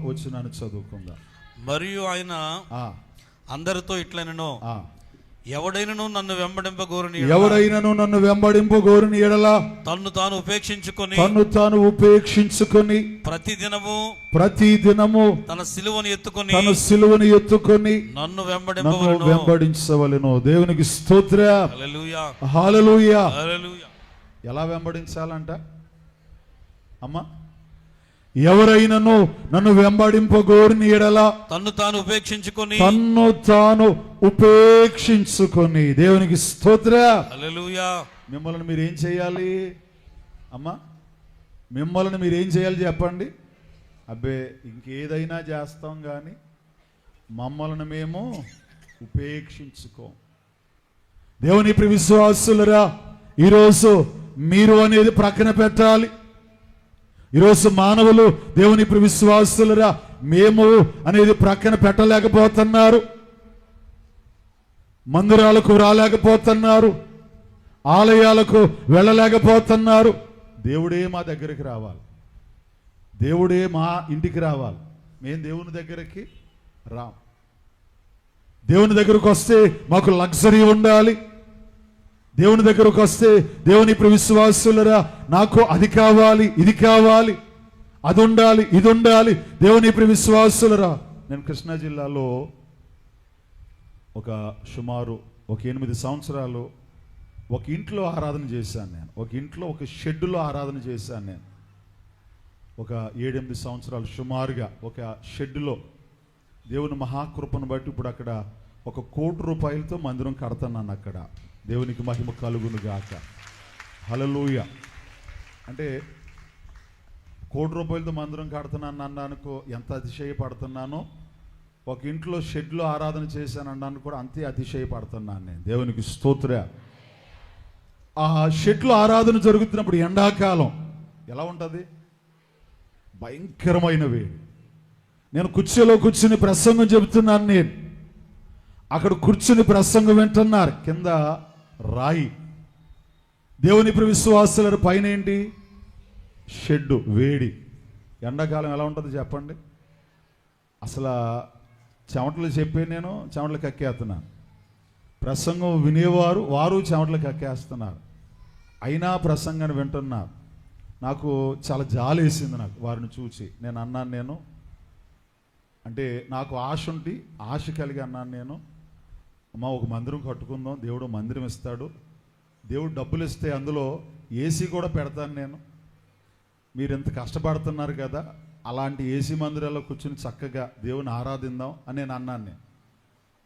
వచనాన్ని చదువుకుందాం. మరియు ఆయన అందరితో ఇట్లనెను, ఎవడైనను నన్ను వెంబడింపగోరుని ఎడల తన్ను తాను ఉపేక్షించుకొని ప్రతిదినము తన సిలువను ఎత్తుకొని నన్ను వెంబడించవలెను. దేవునికి స్తోత్రం, హల్లెలూయా. ఎలా వెంబడించాలంట అమ్మా? ఎవరైనను నన్ను వెంబడింపగోరుని ఎడల తన్ను తాను ఉపేక్షించుకొని. దేవునికి స్తోత్రం, హల్లెలూయా. మిమ్మల్ని మీరు ఏం చేయాలి అమ్మా? మిమ్మల్ని మీరు ఏం చేయాలి చెప్పండి? అబ్బే ఇంకేదైనా చేస్తాం కానీ మమ్మల్ని మేము ఉపేక్షించుకోం. దేవుని ప్రియ విశ్వాసులరా, ఈరోజు మీరు అనేది ప్రక్కన పెట్టాలి. ఈరోజు మానవులు దేవుని ప్రియ విశ్వాసులరా మేము అనేది ప్రక్కన పెట్టలేకపోతున్నారు. మందిరాలకు రాలేకపోతున్నారు, ఆలయాలకు వెళ్ళలేకపోతున్నారు. దేవుడే మా దగ్గరికి రావాలి, దేవుడే మా ఇంటికి రావాలి. మేము దేవుని దగ్గరికి రాం. దేవుని దగ్గరకు వస్తే మాకు లగ్జరీ ఉండాలి. దేవుని దగ్గరకు వస్తే దేవుని ప్రియ విశ్వాసులరా నాకు అది కావాలి, ఇది కావాలి, అది ఉండాలి, ఇది ఉండాలి. దేవుని ప్రియ విశ్వాసులరా, నేను కృష్ణా జిల్లాలో సుమారు 8 సంవత్సరాలు ఒక ఇంట్లో ఆరాధన చేశాను. నేను ఒక ఇంట్లో ఒక షెడ్డులో ఆరాధన చేశాను. నేను ఒక 7-8 సంవత్సరాలు సుమారుగా ఒక షెడ్డులో దేవుని మహాకృపను బట్టి ఇప్పుడు అక్కడ 1 కోటి రూపాయలతో మందిరం కడతాను అక్కడ. దేవునికి మహిమ కలుగును గాక. హల్లెలూయా. అంటే 1 కోటి రూపాయలతో మందిరం కడుతున్నాను అన్నానుకో ఎంత అతిశయపడుతున్నానో, ఒక ఇంట్లో షెడ్లో ఆరాధన చేశాను అన్నాను కూడా అంతే అతిశయపడుతున్నాను నేను. దేవునికి స్తోత్ర. ఆ షెడ్లో ఆరాధన జరుగుతున్నప్పుడు ఎండాకాలం ఎలా ఉంటుంది? భయంకరమైన వేడి. నేను కుర్చీలో కూర్చుని ప్రసంగం చెబుతున్నాను. నేను అక్కడ కూర్చుని ప్రసంగం వింటున్నారు. కింద రాయి. దేవుని విశ్వాసుల పైన ఏంటి? షెడ్డు, వేడి. ఎండాకాలం ఎలా ఉంటుంది చెప్పండి? అసలు చెమటలు చెప్పే నేను చెమటలు కక్కేస్తున్నాను. ప్రసంగం వినేవారు వారు చెమటలు కక్కేస్తున్నారు. అయినా ప్రసంగాన్ని వింటున్నారు. నాకు చాలా జాలి వేసింది నాకు వారిని చూసి. నేను అన్నాను, అంటే నాకు ఆశ ఉండి ఆశ కలిగి అన్నాను నేను, అమ్మ ఒక మందిరం కట్టుకుందాం, దేవుడు మందిరం ఇస్తాడు, దేవుడు డబ్బులు ఇస్తే అందులో ఏసీ కూడా పెడతాను నేను, మీరు ఎంత కష్టపడుతున్నారు కదా, అలాంటి ఏసీ మందిరాల్లో కూర్చుని చక్కగా దేవుని ఆరాధిద్దాం అని నేను అన్నాను. నేను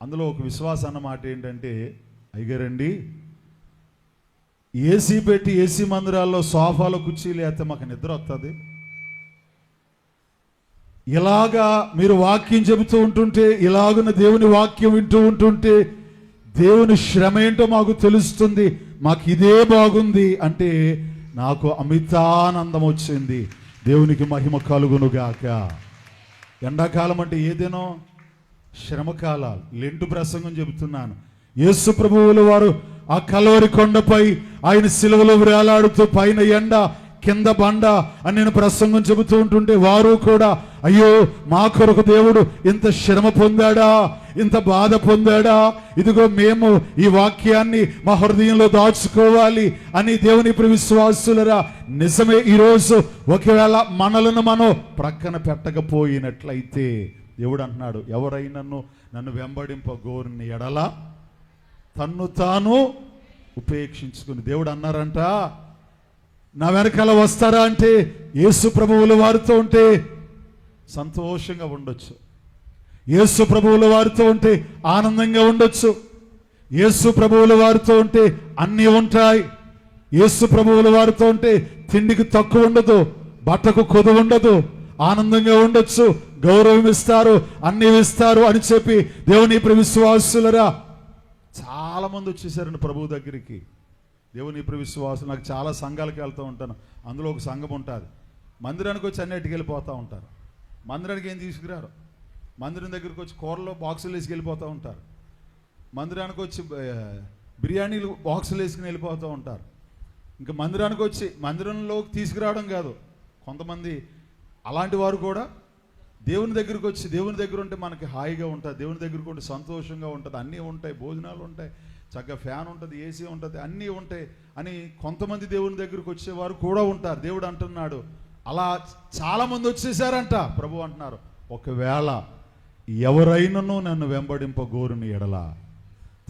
అందులో ఒక విశ్వాస అన్న మాట ఏంటంటే, అయ్యగారండి ఏసీ పెట్టి ఏసీ మందిరాల్లో సోఫాలో కుర్చీలు వేస్తే మాకు నిద్ర వస్తుంది, ఇలాగా మీరు వాక్యం చెబుతూ ఉంటుంటే, ఇలాగున్న దేవుని వాక్యం వింటూ ఉంటుంటే దేవుని శ్రమ ఏంటో మాకు తెలుస్తుంది, మాకు ఇదే బాగుంది అంటే నాకు అమితానందం వచ్చింది. దేవునికి మహిమ కలుగునుగాక. ఎండాకాలం అంటే ఏదేనో శ్రమకాలాలు. లెంటు ప్రసంగం చెబుతున్నాను. యేసు ప్రభువుల వారు ఆ కల్వరి కొండపై ఆయన సిలువలో వేలాడుతూ పైన ఎండ కింద బండ అని నేను ప్రసంగం చెబుతూ ఉంటుంటే వారు కూడా అయ్యో మా కొరకు దేవుడు ఇంత శ్రమ పొందాడా, ఇంత బాధ పొందాడా, ఇదిగో మేము ఈ వాక్యాన్ని మా హృదయంలో దాచుకోవాలి అని దేవుని విశ్వాసులరా నిజమే. ఈరోజు ఒకవేళ మనలను మనం ప్రక్కన పెట్టకపోయినట్లయితే దేవుడు అంటున్నాడు, ఎవరైనాను నన్ను వెంబడింపగోరిన ఎడల తన్ను తాను ఉపేక్షించుకుని. దేవుడు అన్నారంట, నా వెనకాల వస్తారా అంటే యేసు ప్రభువుల వారితో ఉంటే సంతోషంగా ఉండొచ్చు, యేసు ప్రభువుల వారితో ఉంటే ఆనందంగా ఉండొచ్చు, యేసు ప్రభువుల వారితో ఉంటే అన్నీ ఉంటాయి, యేసు ప్రభువుల వారితో ఉంటే తిండికి తక్కువ ఉండదు, బట్టకు కొదువు ఉండదు, ఆనందంగా ఉండొచ్చు, గౌరవం ఇస్తారు, అన్నీ ఇస్తారు అని చెప్పి దేవుని విశ్వాసులరా చాలా మంది వచ్చేసారండి ప్రభువు దగ్గరికి. దేవుని విశ్వాసులు నాకు చాలా సంఘాలకు వెళ్తూ ఉంటాను. అందులో ఒక సంఘం ఉంటుంది, మందిరానికి వచ్చి అన్నిటికి వెళ్ళిపోతూ ఉంటారు. మందిరానికి ఏం తీసుకురారు, మందిరం దగ్గరికి వచ్చి కూరలో బాక్సులు వేసుకు వెళ్ళిపోతూ ఉంటారు, మందిరానికి వచ్చి బిర్యానీలు బాక్సులు వేసుకుని వెళ్ళిపోతూ ఉంటారు. ఇంకా మందిరానికి వచ్చి మందిరంలోకి తీసుకురావడం కాదు, కొంతమంది అలాంటి వారు కూడా దేవుని దగ్గరికి వచ్చి దేవుని దగ్గర ఉంటే మనకి హాయిగా ఉంటుంది, దేవుని దగ్గరకు ఉంటే సంతోషంగా ఉంటుంది, అన్నీ ఉంటాయి, భోజనాలు ఉంటాయి, చక్కగా ఫ్యాన్ ఉంటుంది, ఏసీ ఉంటుంది, అన్నీ ఉంటాయి అని కొంతమంది దేవుని దగ్గరికి వచ్చేవారు కూడా ఉంటారు. దేవుడు అంటున్నాడు అలా చాలామంది వచ్చేసారంట. ప్రభు అంటున్నారు, ఒకవేళ ఎవరైనాను నన్ను వెంబడింపగోరుని ఎడల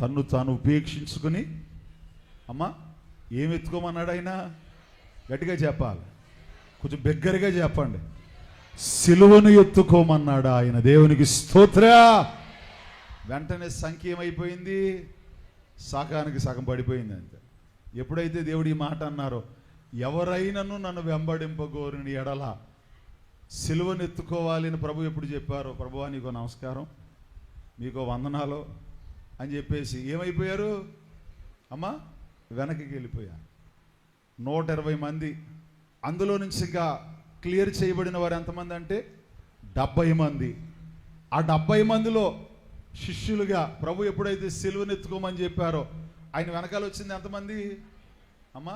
తన్ను తాను ఉపేక్షించుకుని, అమ్మా ఏమి ఎత్తుకోమన్నాడు ఆయన? గట్టిగా చెప్పాలి, కొంచెం బిగ్గరగా చెప్పండి. సిలువను ఎత్తుకోమన్నాడు ఆయన. దేవునికి స్తోత్ర. వెంటనే సంఖ్య ఏమైపోయింది? సగానికి సగం పడిపోయింది అంతే. ఎప్పుడైతే దేవుడు ఈ మాట అన్నారో, ఎవరైనాను నన్ను వెంబడింపగోరిని ఎడల సిలువను ఎత్తుకోవాలి అని ప్రభు ఎప్పుడు చెప్పారో, ప్రభువా నీకో నమస్కారం, మీకో వందనాలు అని చెప్పేసి ఏమైపోయారు అమ్మా? వెనక్కి వెళ్ళిపోయారు. 120 మంది. అందులో నుంచి ఇంకా క్లియర్ చేయబడిన వారు ఎంతమంది అంటే 70 మంది. ఆ 70 మందిలో శిష్యులుగా ప్రభు ఎప్పుడైతే సిలువను ఎత్తుకోమని చెప్పారో ఆయన వెనకాల వచ్చింది ఎంతమంది అమ్మా?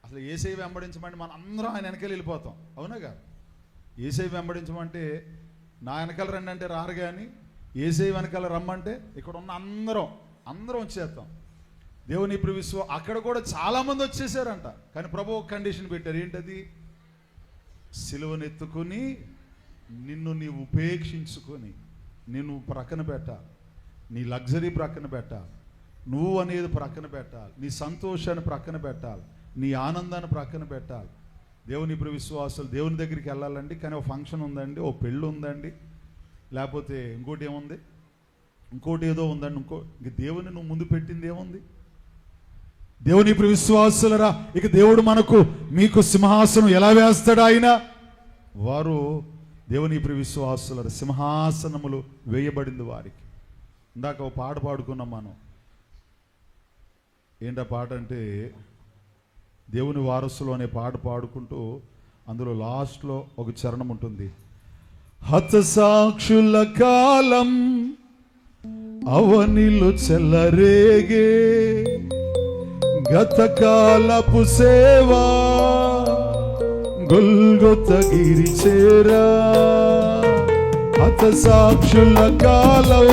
అసలు యేసయ్య వెంబడించమంటే మన అందరం ఆయన వెనకాల వెళ్ళిపోతాం, అవునాగా? యేసయ్య వెంబడించమంటే నా వెనకాల రండి అంటే రారు, కానీ యేసయ్య వెనకాల రమ్మంటే ఇక్కడ ఉన్న అందరం వచ్చేస్తాం. దేవుని అక్కడ కూడా చాలామంది వచ్చేసారంట. కానీ ప్రభు ఒక కండిషన్ పెట్టారు. ఏంటది? సిలువను ఎత్తుకొని నిన్ను నీవు ఉపేక్షించుకొని నిన్ను ప్రక్కన పెట్టాలి, నీ లగ్జరీ ప్రక్కన పెట్టాలి, నువ్వు అనేది ప్రక్కన పెట్టాలి, నీ సంతోషాన్ని ప్రక్కన పెట్టాలి, నీ ఆనందాన్ని ప్రక్కన పెట్టాలి. దేవుని విశ్వాసాలు దేవుని దగ్గరికి వెళ్ళాలండి, కానీ ఒక ఫంక్షన్ ఉందండి, ఓ పెళ్ళి ఉందండి, లేకపోతే ఇంకోటి ఏముంది, ఇంకోటి ఏదో ఉందండి, ఇంక దేవుని నువ్వు ముందు పెట్టింది ఏముంది? దేవుని విశ్వాసులరా, ఇక దేవుడు మీకు సింహాసనం ఎలా వేస్తాడు ఆయన? వారు దేవుని విశ్వాసులరా సింహాసనములు వేయబడింది వారికి. ఇందాక ఒక పాట పాడుకున్నాం మనం. ఏంటా పాట అంటే, దేవుని వారసులు అనే పాట పాడుకుంటూ అందులో లాస్ట్లో ఒక చరణం ఉంటుంది. హతసాక్షుల కాలం అవనిలో చెల్లరేగే, గతకాలపు సేవా గొల్గొతగిరి చేరా. హతసాక్షుల కాలం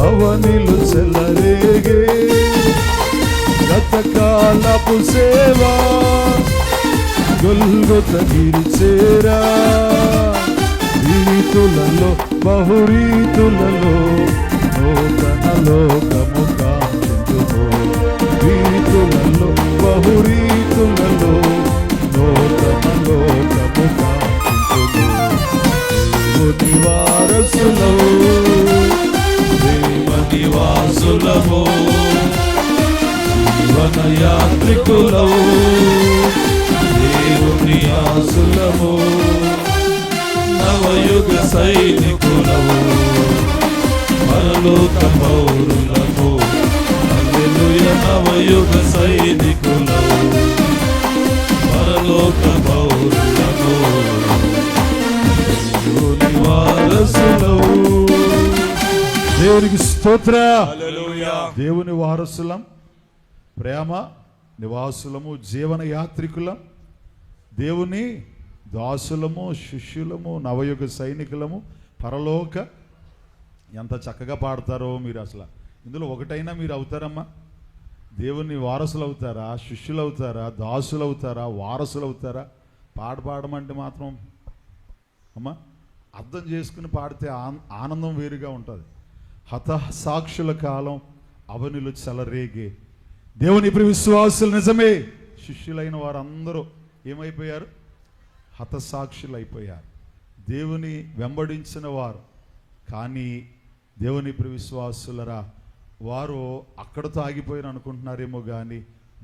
అవనిలో చెల్లరేగే, గతకాలపు సేవా గొల్గొతగిరి చేరా. రీతులలో బహురీతులలో నూతన లోకము కాంచుము, రీతులలో బహురీతులలో నూతన లోకము కాంచుము. దేవుని వారసులము, దేవుని వాసులము, జీవన యాత్రికులము, దేవుని ఆసులము, నవయుగ సైనికులము, పరలోక పౌరులము. హల్లెలూయా. నవయుగ సైనికులము, పరలోక పౌరులము, దేవుని వారసులము. దేవునికి స్తోత్ర. హల్లెలూయా. దేవుని వారసులం, ప్రేమ నివాసులము, జీవన యాత్రికులం, దేవుని దాసులము, శిష్యులము, నవయుగ సైనికులము, పరలోక. ఎంత చక్కగా పాడతారో మీరు. అసలు ఇందులో ఒకటైనా మీరు అవుతారమ్మా? దేవుని వారసులు అవుతారా, శిష్యులు అవుతారా, దాసులు అవుతారా, వారసులు అవుతారా? పాడమంటే మాత్రం అమ్మా అర్థం చేసుకుని పాడితే ఆనందం వేరుగా ఉంటుంది. హతసాక్షుల కాలం అవనిలు చెలరేగే. దేవుని ఇప్పుడు విశ్వాసులు నిజమే, శిష్యులైన వారందరూ ఏమైపోయారు? హతసాక్షులు అయిపోయారు. దేవుని వెంబడించిన వారు. కానీ దేవుని ఇప్పుడు విశ్వాసులరా, వారు అక్కడతో ఆగిపోయిన అనుకుంటున్నారేమో కానీ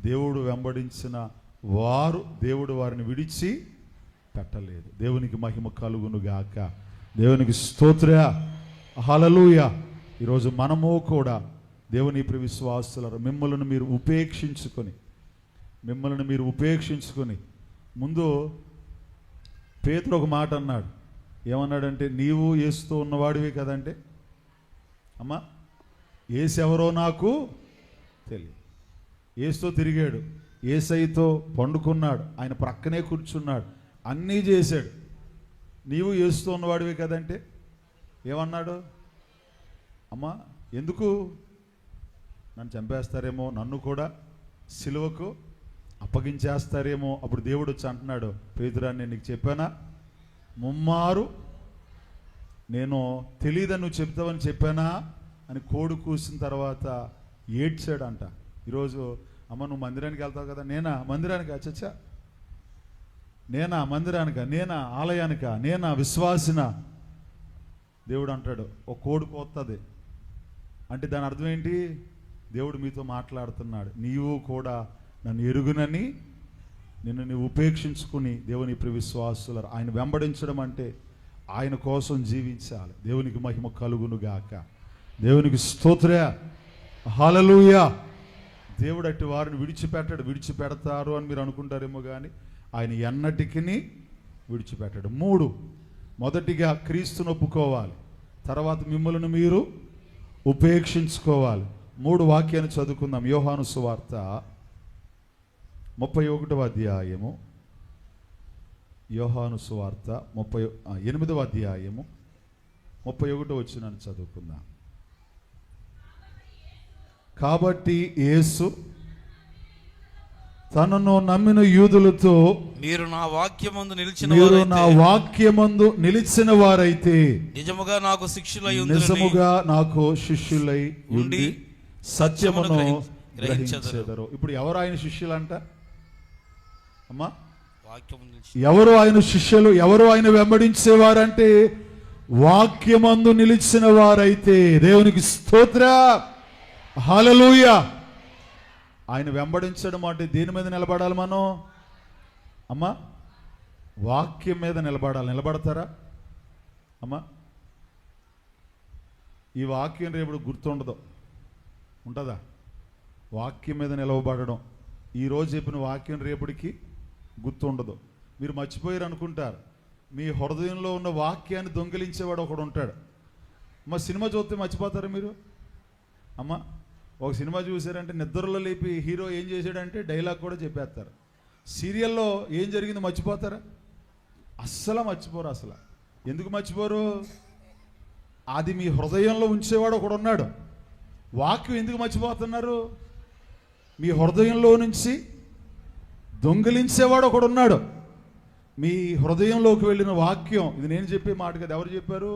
దేవుడు వెంబడించిన వారు దేవుడు వారిని విడిచి పెట్టలేదు. దేవునికి మహిమ కలుగును గాక. దేవునికి స్తోత్ర. హల్లెలూయా. ఈరోజు మనము కూడా దేవుని ఇప్పుడు విశ్వాసులరా, మిమ్మల్ని మీరు ఉపేక్షించుకొని ముందు పేతురు ఒక మాట అన్నాడు. ఏమన్నాడంటే, నీవు యేసుతో ఉన్నవాడివి కదంటే, అమ్మా యేసు ఎవరో నాకు తెలియదు. యేసుతో తిరిగాడు, యేసయ్యతో పండుకున్నాడు, ఆయన ప్రక్కనే కూర్చున్నాడు, అన్నీ చేశాడు. నీవు యేసుతో ఉన్నవాడివి కదంటే ఏమన్నాడు? అమ్మా ఎందుకు? నన్ను చంపేస్తారేమో, నన్ను కూడా సిలువకు అప్పగించేస్తారేమో. అప్పుడు దేవుడు వచ్చి అంటున్నాడు, పేతురా నేను నీకు చెప్పానా? ముమ్మారు నేను తెలియదని నువ్వు చెప్తావని చెప్పానా అని కోడి కూసిన తర్వాత ఏడ్చాడంట. ఈరోజు అమ్మ నువ్వు మందిరానికి వెళ్తావు కదా, నేనా మందిరానికి? చచ్చా, నేనా మందిరానిక? నేనా ఆలయానిక? నేనా విశ్వాసిన? దేవుడు అంటాడు, ఒక కోడి కోస్తుంది అంటే దాని అర్థం ఏంటి? దేవుడు మీతో మాట్లాడుతున్నాడు. నీవు కూడా నన్ను ఎరుగునని నిన్ను నీవు ఉపేక్షించుకుని దేవుని ఇప్పుడు విశ్వాసులు ఆయన వెంబడించడం అంటే ఆయన కోసం జీవించాలి. దేవునికి మహిమ కలుగును గాక. దేవునికి స్తోత్ర. హల్లెలూయా. దేవుడు అట్టి వారిని విడిచిపెడతారు అని మీరు అనుకుంటారేమో కానీ ఆయన ఎన్నటికీ విడిచిపెట్టాడు. మొదటిగా క్రీస్తును ఒప్పుకోవాలి, తర్వాత మిమ్మల్ని మీరు ఉపేక్షించుకోవాలి. 3 వాక్యాన్ని చదువుకుందాం. యోహాను సువార్త 31వ అధ్యాయము, యోహాను సువార్త 8వ అధ్యాయము 31వ వచనాన్ని చదువుకుందాం. కాబట్టి యేసు తనను నమ్మిన యూదులతో, మీరు నా వాక్యమందు నిలిచిన వారైతే నిజముగా నాకు శిష్యులై ఉండి సత్యమును గ్రహించెదరు. ఇప్పుడు ఎవరు ఆయన శిష్యులంట అమ్మా? ఎవరు ఆయన శిష్యులు? ఎవరు ఆయన వెంబడించేవారంటే వాక్యమందు నిలిచిన వారైతే. దేవునికి స్తోత్ర. హల్లెలూయా. ఆయన వెంబడించడం అంటే దేని మీద నిలబడాలి మనం అమ్మా? వాక్యం మీద నిలబడాలి. నిలబడతారా అమ్మా? ఈ వాక్యం రేపు గుర్తుండదు, ఉంటుందా? వాక్యం మీద నిలవబడడం, ఈరోజు చెప్పిన వాక్యం రేపటికి గుర్తుండదు. మీరు మర్చిపోయారు అనుకుంటారు. మీ హృదయంలో ఉన్న వాక్యాన్ని దొంగిలించేవాడు ఒకడు ఉంటాడు. అమ్మ, సినిమా చూస్తే మర్చిపోతారా మీరు? అమ్మ, ఒక సినిమా చూసారంటే నిద్రలో లేపి హీరో ఏం చేశాడంటే డైలాగ్ కూడా చెప్పేస్తారు. సీరియల్లో ఏం జరిగిందో మర్చిపోతారా? అస్సలు మర్చిపోరు. అసలు ఎందుకు మర్చిపోరు? అది మీ హృదయంలో ఉంచేవాడు ఒకడు ఉన్నాడు. వాక్యం ఎందుకు మర్చిపోతున్నారు? మీ హృదయంలో నుంచి దొంగిలించేవాడు ఒకడు ఉన్నాడు. మీ హృదయంలోకి వెళ్ళిన వాక్యం, ఇది నేను చెప్పే మాట కదా. ఎవరు చెప్పారు?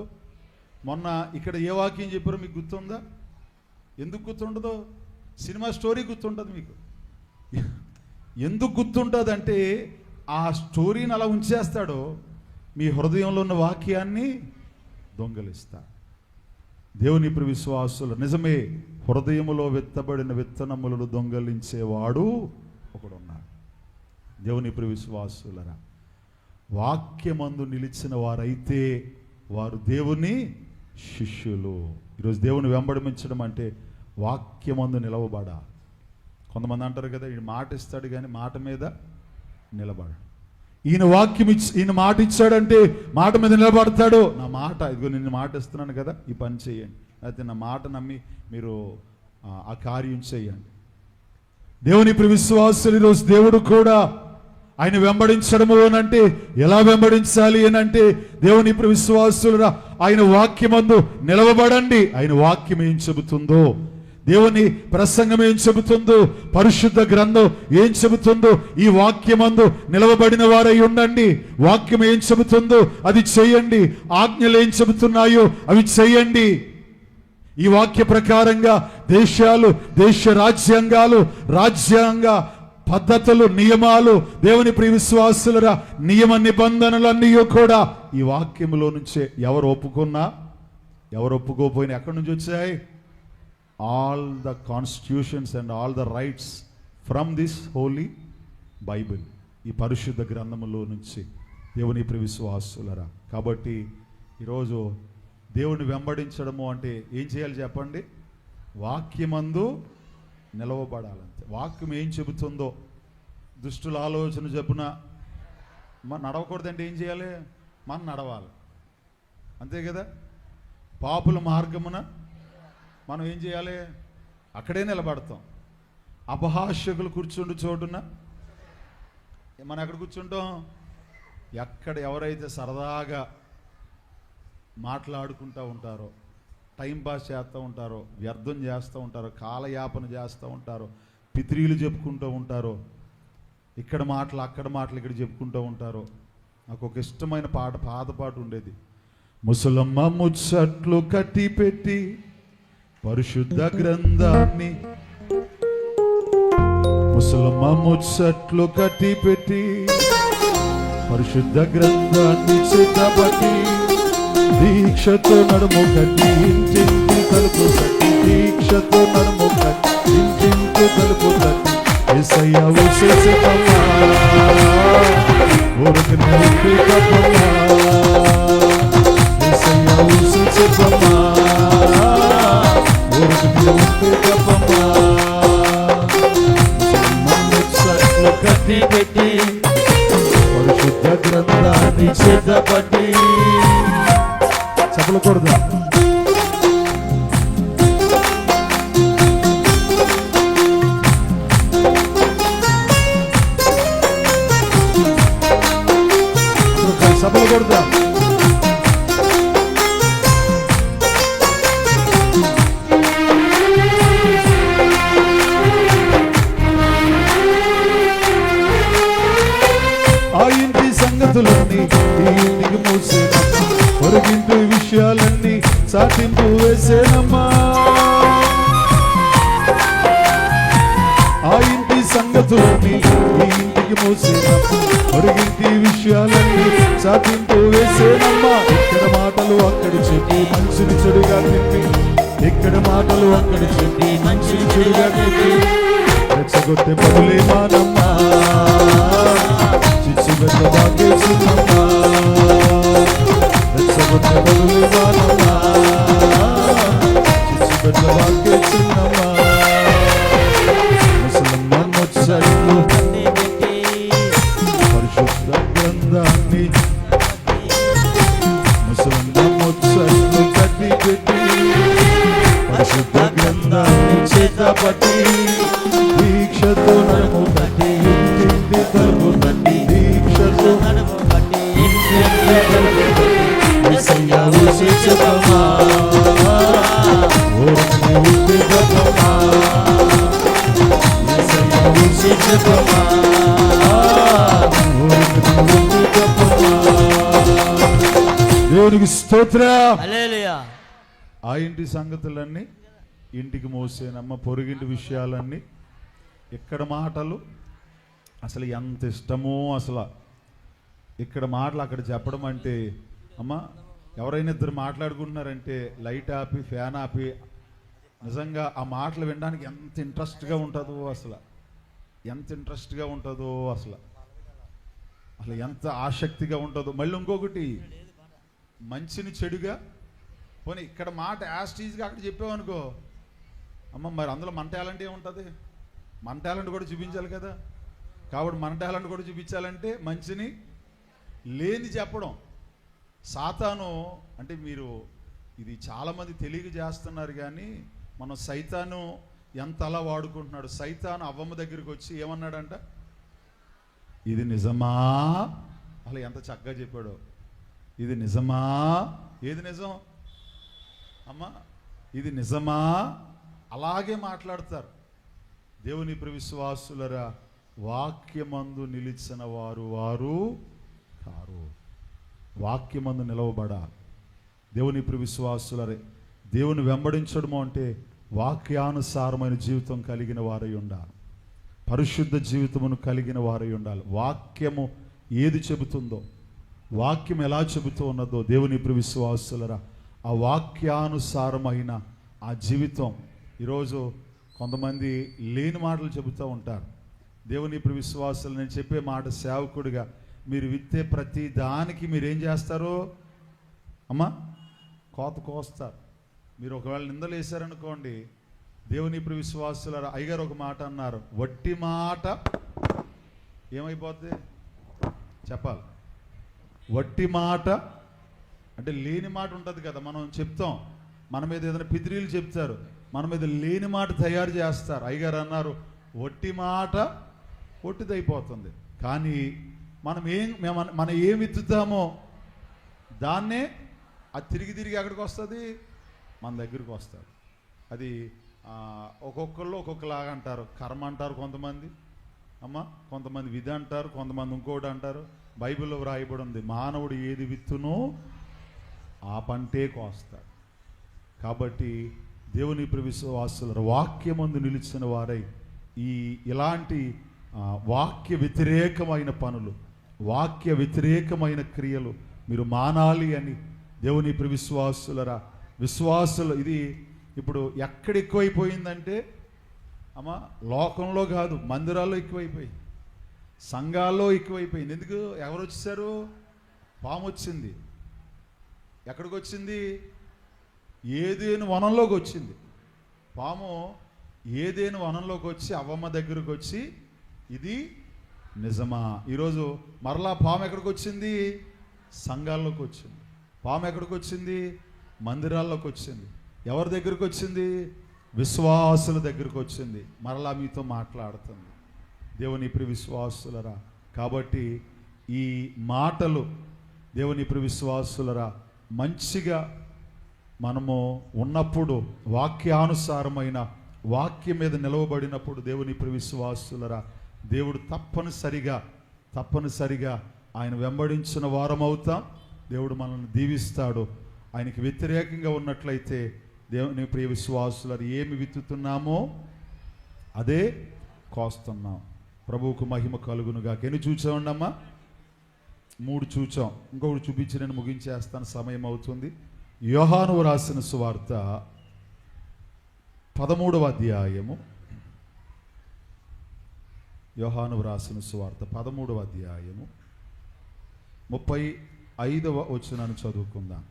మొన్న ఇక్కడ ఏ వాక్యం చెప్పారో మీకు గుర్తుందా? ఎందుకు గుర్తుండదు? సినిమా స్టోరీ గుర్తుంటుంది మీకు. ఎందుకు గుర్తుంటుంది అంటే ఆ స్టోరీని అలా ఉంచేస్తాడో మీ హృదయంలో ఉన్న వాక్యాన్ని దొంగలిస్తాడు. దేవుని ప్రియ విశ్వాసులు, నిజమే, హృదయములో విత్తబడిన విత్తనములను దొంగలించేవాడు ఒకడున్నాడు. దేవుని ప్రియ విశ్వాసులరా, వాక్యమందు నిలిచిన వారైతే వారు దేవుని శిష్యులు. ఈరోజు దేవుని వెంబడించడం అంటే వాక్యమందు నిలవబడాలి. కొంతమంది అంటారు కదా, ఈయన మాట ఇస్తాడు కానీ మాట మీద నిలబడ. ఈయన వాక్యం ఈయన మాట ఇచ్చాడంటే మాట మీద నిలబడతాడు. నా మాట, ఇదిగో నిన్ను మాట ఇస్తున్నాను కదా, ఈ పని చేయండి, అయితే నా మాట నమ్మి మీరు ఆ కార్యం చేయండి. దేవుని ప్రియ విశ్వాసులు, ఈరోజు దేవుడు కూడా ఆయన వెంబడించడము అనంటే ఎలా వెంబడించాలి అనంటే, దేవుని ప్రియ విశ్వాసులురా, ఆయన వాక్యమందు నిలవబడండి. ఆయన వాక్యం ఏం చెబుతుందో, దేవుని ప్రసంగం ఏం చెబుతుందో, పరిశుద్ధ గ్రంథం ఏం చెబుతుందో, ఈ వాక్యమందు నిలవబడిన వారై ఉండండి. వాక్యం ఏం చెబుతుందో అది చేయండి. ఆజ్ఞలు ఏం చెబుతున్నాయో అవి చేయండి. ఈ వాక్య ప్రకారంగా దేశాలు, దేశ రాజ్యాంగాలు, రాజ్యాంగ పద్ధతులు, నియమాలు, దేవుని ప్రియ విశ్వాసులరా, నియమ నిబంధనలన్నీ కూడా ఈ వాక్యములో నుంచే ఎవరు ఒప్పుకున్నా ఎవరు ఒప్పుకోపోయినా ఎక్కడి నుంచి వచ్చాయి? All the constitutions and all the rights from this Holi Bible, ఈ పరిశుద్ధ గ్రంథములో నుంచి. దేవుని ప్రియ విశ్వాసులరా, కాబట్టి ఈరోజు దేవుని వెంబడించడము అంటే ఏం చేయాలి చెప్పండి? వాక్యమందు నిలవబడాలంతే. వాక్యం ఏం చెబుతుందో, దుష్టుల ఆలోచన చెప్పున మనం నడవకూడదంటే ఏం చేయాలి? మనం నడవాలి, అంతే కదా. పాపుల మార్గమున మనం ఏం చేయాలి? అక్కడే నిలబడతాం. అపహాస్యకులు కూర్చుండు చోటున మనం ఎక్కడ కూర్చుంటాం? ఎక్కడ ఎవరైతే సరదాగా మాట్లాడుకుంటూ ఉంటారో, టైంపాస్ చేస్తూ ఉంటారో, వ్యర్థం చేస్తూ ఉంటారో, కాలయాపన చేస్తూ ఉంటారో, పిత్రీలు చెప్పుకుంటూ ఉంటారో, ఇక్కడ మాటలు అక్కడ మాటలు ఇక్కడ చెప్పుకుంటూ ఉంటారో. నాకు ఒక ఇష్టమైన పాత పాట ఉండేది. ముసలమ్మ ముచ్చట్లు కట్టి పెట్టి పరిశుద్ధ గ్రంథాన్ని, ముసలమ్మ ముచ్చట్లు కట్టి పెట్టి పరిశుద్ధ గ్రంథాన్ని సిద్ధపట్టి, దీక్షతో నడుము కట్టి ఇంటింటి తలుపు తట్టి, దీక్షతో నడుము కట్టి ఇంటింటి తలుపు తట్టి, యేసయ్య ఊసేసేపమ్మా ఊరికి నడిపి తప్పమ్మా, యేసయ్య ఊసేసేపమ్మా ఊరికి నడిపి తప్పమ్మా. ముచ్చట్లు కట్టి పెట్టి పరిశుద్ధ గ్రంథాన్ని సిద్ధపట్టి, చెప్పకూడదు. చెప్పకూడదు. ఆ ఇంటి సంగతులన్నీ ఈ ఇంటికి మూసేనమ్మా, పొరుగింటి విషయాలన్నీ చాటింపు వేసేనమ్మా. ఆ ఇంటి సంగతులన్నీ ఈ ఇంటికి మూసేనమ్మా, పొరుగింటి విషయాలన్నీ చాటింపు వేసేనమ్మా. ఇక్కడ మాటలు అక్కడ చెప్పి మంచిని చెడుగా తిప్పి, ఇక్కడ మాటలు అక్కడ చెప్పి మంచిని చెడుగా తిప్పి, రెచ్చగొట్టే పనులే మానమ్మా, చిచ్చు పెద్ద బాగేసిందమ్మా, రెచ్చగొట్టే పనులే మానమ్మా, చిచ్చు పెద్ద బాగేసిందమ్మా. ముసలమ్మ ముచ్చట్లు పరిశుద్ధ గ్రంథాన్ని దేవునికి స్తోత్రం. హల్లెలూయా. ఆ ఇంటి సంగతులన్నీ ఇంటికి మోసేనమ్మ, పొరుగింటి విషయాలన్నీ, ఇక్కడ మాటలు అసలు ఎంత ఇష్టమో అసలు. ఇక్కడ మాటలు అక్కడ చెప్పడం అంటే, అమ్మ ఎవరైనా ఇద్దరు మాట్లాడుకుంటున్నారంటే లైట్ ఆపి ఫ్యాన్ ఆపి నిజంగా ఆ మాటలు వినడానికి ఎంత ఇంట్రెస్ట్గా ఉంటుందో అసలు, ఎంత ఇంట్రెస్ట్గా ఉంటుందో అసలు, అసలు ఎంత ఆసక్తిగా ఉంటుందో. మళ్ళీ ఇంకొకటి, మంచిని చెడుగా పోనీ ఇక్కడ మాట యాస్టీజ్గా అక్కడ చెప్పామనుకో, అమ్మ మరి అందులో మన టాలెంట్ ఏముంటుంది? మన టాలెంట్ కూడా చూపించాలి కదా. కాబట్టి మన టాలెంట్ కూడా చూపించాలంటే మంచిని లేని చెప్పడం. సాతాను అంటే మీరు ఇది చాలామంది తెలియక చేస్తున్నారు, కానీ మనం సైతాను ఎంత అలా వాడుకుంటున్నాడు. సైతాను అవ్వమ్మ దగ్గరికి వచ్చి ఏమన్నాడంట, ఇది నిజమా? అసలు ఎంత చక్కగా చెప్పాడు, ఇది నిజమా? ఏది నిజం అమ్మా? ఇది నిజమా? అలాగే మాట్లాడతారు. దేవుని విశ్వాసులరా, వాక్యమందు నిలిచిన వారు కారు. వాక్యమందు నిలవబడాలి. దేవుని విశ్వాసులరే, దేవుని వెంబడించడము అంటే వాక్యానుసారమైన జీవితం కలిగిన వారై ఉండాలి. పరిశుద్ధ జీవితమును కలిగిన వారై ఉండాలి. వాక్యము ఏది చెబుతుందో, వాక్యం ఎలా చెబుతూ ఉన్నదో దేవుని విశ్వాసులరా, ఆ వాక్యానుసారమైన ఆ జీవితం. ఈరోజు కొంతమంది లేని మాటలు చెబుతూ ఉంటారు. దేవుని విశ్వాసులు, నేను చెప్పే మాట సేవకుడిగా, మీరు విత్తే ప్రతి దానికి మీరేం చేస్తారు అమ్మా? కోత కోస్తారు. మీరు ఒకవేళ నిందలు వేశారనుకోండి, దేవుని విశ్వాసుల అయ్యగారు ఒక మాట అన్నారు, వట్టి మాట ఏమైపోద్ది చెప్పాలి. వట్టి మాట అంటే లేని మాట ఉంటుంది కదా, మనం చెప్తాం, మన మీద ఏదైనా పిదిరీలు చెప్తారు, మన మీద లేని మాట తయారు చేస్తారు. అయ్యగారు అన్నారు, వట్టి మాట ఒట్టిదైపోతుంది. కానీ మనం ఏం విత్తుతామో దాన్నే అది తిరిగి తిరిగి ఎక్కడికి వస్తుంది, మన దగ్గరికి వస్తుంది. అది ఒక్కొక్కళ్ళు ఒక్కొక్కలాగా అంటారు. కర్మ అంటారు కొంతమంది అమ్మ, కొంతమంది విధి అంటారు, కొంతమంది ఇంకోటి అంటారు. బైబిల్లో వ్రాయబడి ఉంది, మానవుడు ఏది విత్తునో ఆ పంటే కోస్తాడు. కాబట్టి దేవుని విశ్వాసుల వాక్యమందు నిలిచిన వారై ఇలాంటి వాక్య వ్యతిరేకమైన పనులు, వాక్య వ్యతిరేకమైన క్రియలు మీరు మానాలి అని దేవుని విశ్వాసులు. ఇది ఇప్పుడు ఎక్కడ ఎక్కువైపోయిందంటే అమ్మ, లోకంలో కాదు, మందిరాల్లో ఎక్కువైపోయింది, సంఘాల్లో ఎక్కువైపోయింది. ఎందుకు? ఎవరు వచ్చేసారు? పాము వచ్చింది. ఎక్కడికి వచ్చింది? ఏదేను వనంలోకి వచ్చింది. పాము ఏదేను వనంలోకి వచ్చి అవ్వమ్మ దగ్గరకు వచ్చి, ఇది నిజమా? ఈరోజు మరలా పాము ఎక్కడికి వచ్చింది? సంఘాల్లోకి వచ్చింది. పాము ఎక్కడికి వచ్చింది? మందిరాల్లోకి వచ్చింది. ఎవరి దగ్గరికి వచ్చింది? విశ్వాసుల దగ్గరికి వచ్చింది. మరలా మీతో మాట్లాడుతుంది. దేవుని విశ్వాసులరా, కాబట్టి ఈ మాటలు దేవుని విశ్వాసులరా మంచిగా మనము ఉన్నప్పుడు, వాక్యానుసారమైన వాక్యం మీద నిలవబడినప్పుడు దేవుని విశ్వాసులరా, దేవుడు తప్పనిసరిగా ఆయన వెంబడించిన వారం అవుతాం. దేవుడు మనల్ని దీవిస్తాడు. ఆయనకి వ్యతిరేకంగా ఉన్నట్లయితే దేవుని ప్రియ విశ్వాసులరు ఏమి విత్తుతున్నామో అదే కోస్తున్నాం. ప్రభువుకు మహిమ కలుగునుగాక. ఎన్ని చూచామండమ్మా? 3 చూచాం. ఇంకొకటి చూపించి నేను ముగించేస్తాను, సమయం అవుతుంది. యోహాను రాసిన సువార్త 13వ అధ్యాయము. యోహాను రాసిన సువార్త 13వ అధ్యాయము 35వ వచనాన్ని చదువుకుందాం.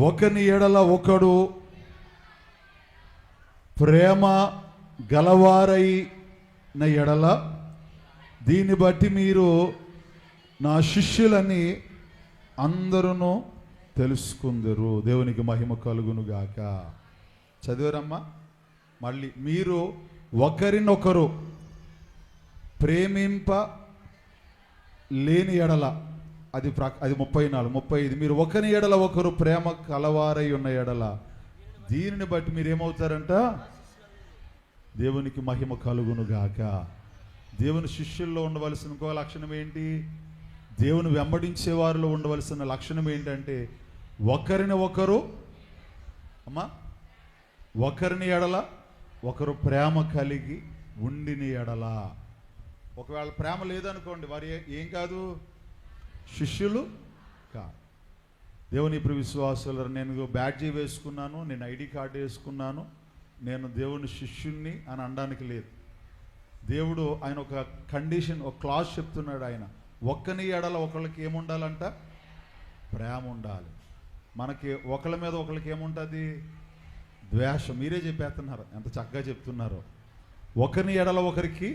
ఒకని ఎడల ఒకడు ప్రేమ గలవారైన ఎడల దీన్ని బట్టి మీరు నా శిష్యులని అందరూ తెలుసుకుందరు. దేవునికి మహిమ కలుగునుగాక. చదివారమ్మా? మళ్ళీ, మీరు ఒకరినొకరు ప్రేమింప లేని ఎడల, అది 34, 35. మీరు ఒకరి ఎడల ఒకరు ప్రేమ కలవారై ఉన్న ఎడల దీనిని బట్టి మీరేమవుతారంట? దేవునికి మహిమ కలుగునుగాక. దేవుని శిష్యుల్లో ఉండవలసిన ఇంకో లక్షణం ఏంటి? దేవుని వెంబడించే వారిలో ఉండవలసిన లక్షణం ఏంటంటే ఒకరిని ఒకరు ఒకరిని ఎడల ఒకరు ప్రేమ కలిగి ఉండిని ఎడల. ఒకవేళ ప్రేమ లేదనుకోండి, వారు ఏం కాదు, శిష్యులు కాదు. దేవుని ఇప్పుడు విశ్వాసులు, నేను బ్యాడ్జీ వేసుకున్నాను, నేను ఐడి కార్డు వేసుకున్నాను, నేను దేవుని శిష్యుణ్ణి అని అనడానికి లేదు. దేవుడు ఆయన ఒక కండిషన్, ఒక క్లాస్ చెప్తున్నాడు. ఆయన ఒక్కని ఎడల ఒకళ్ళకి ఏముండాలంట? ప్రేమ ఉండాలి. మనకి ఒకళ్ళ మీద ఒకళ్ళకి ఏముంటుంది? ద్వేషం. మీరే చెప్పేస్తున్నారు, ఎంత చక్కగా చెప్తున్నారో. ఒకరిని ఎడల ఒకరికి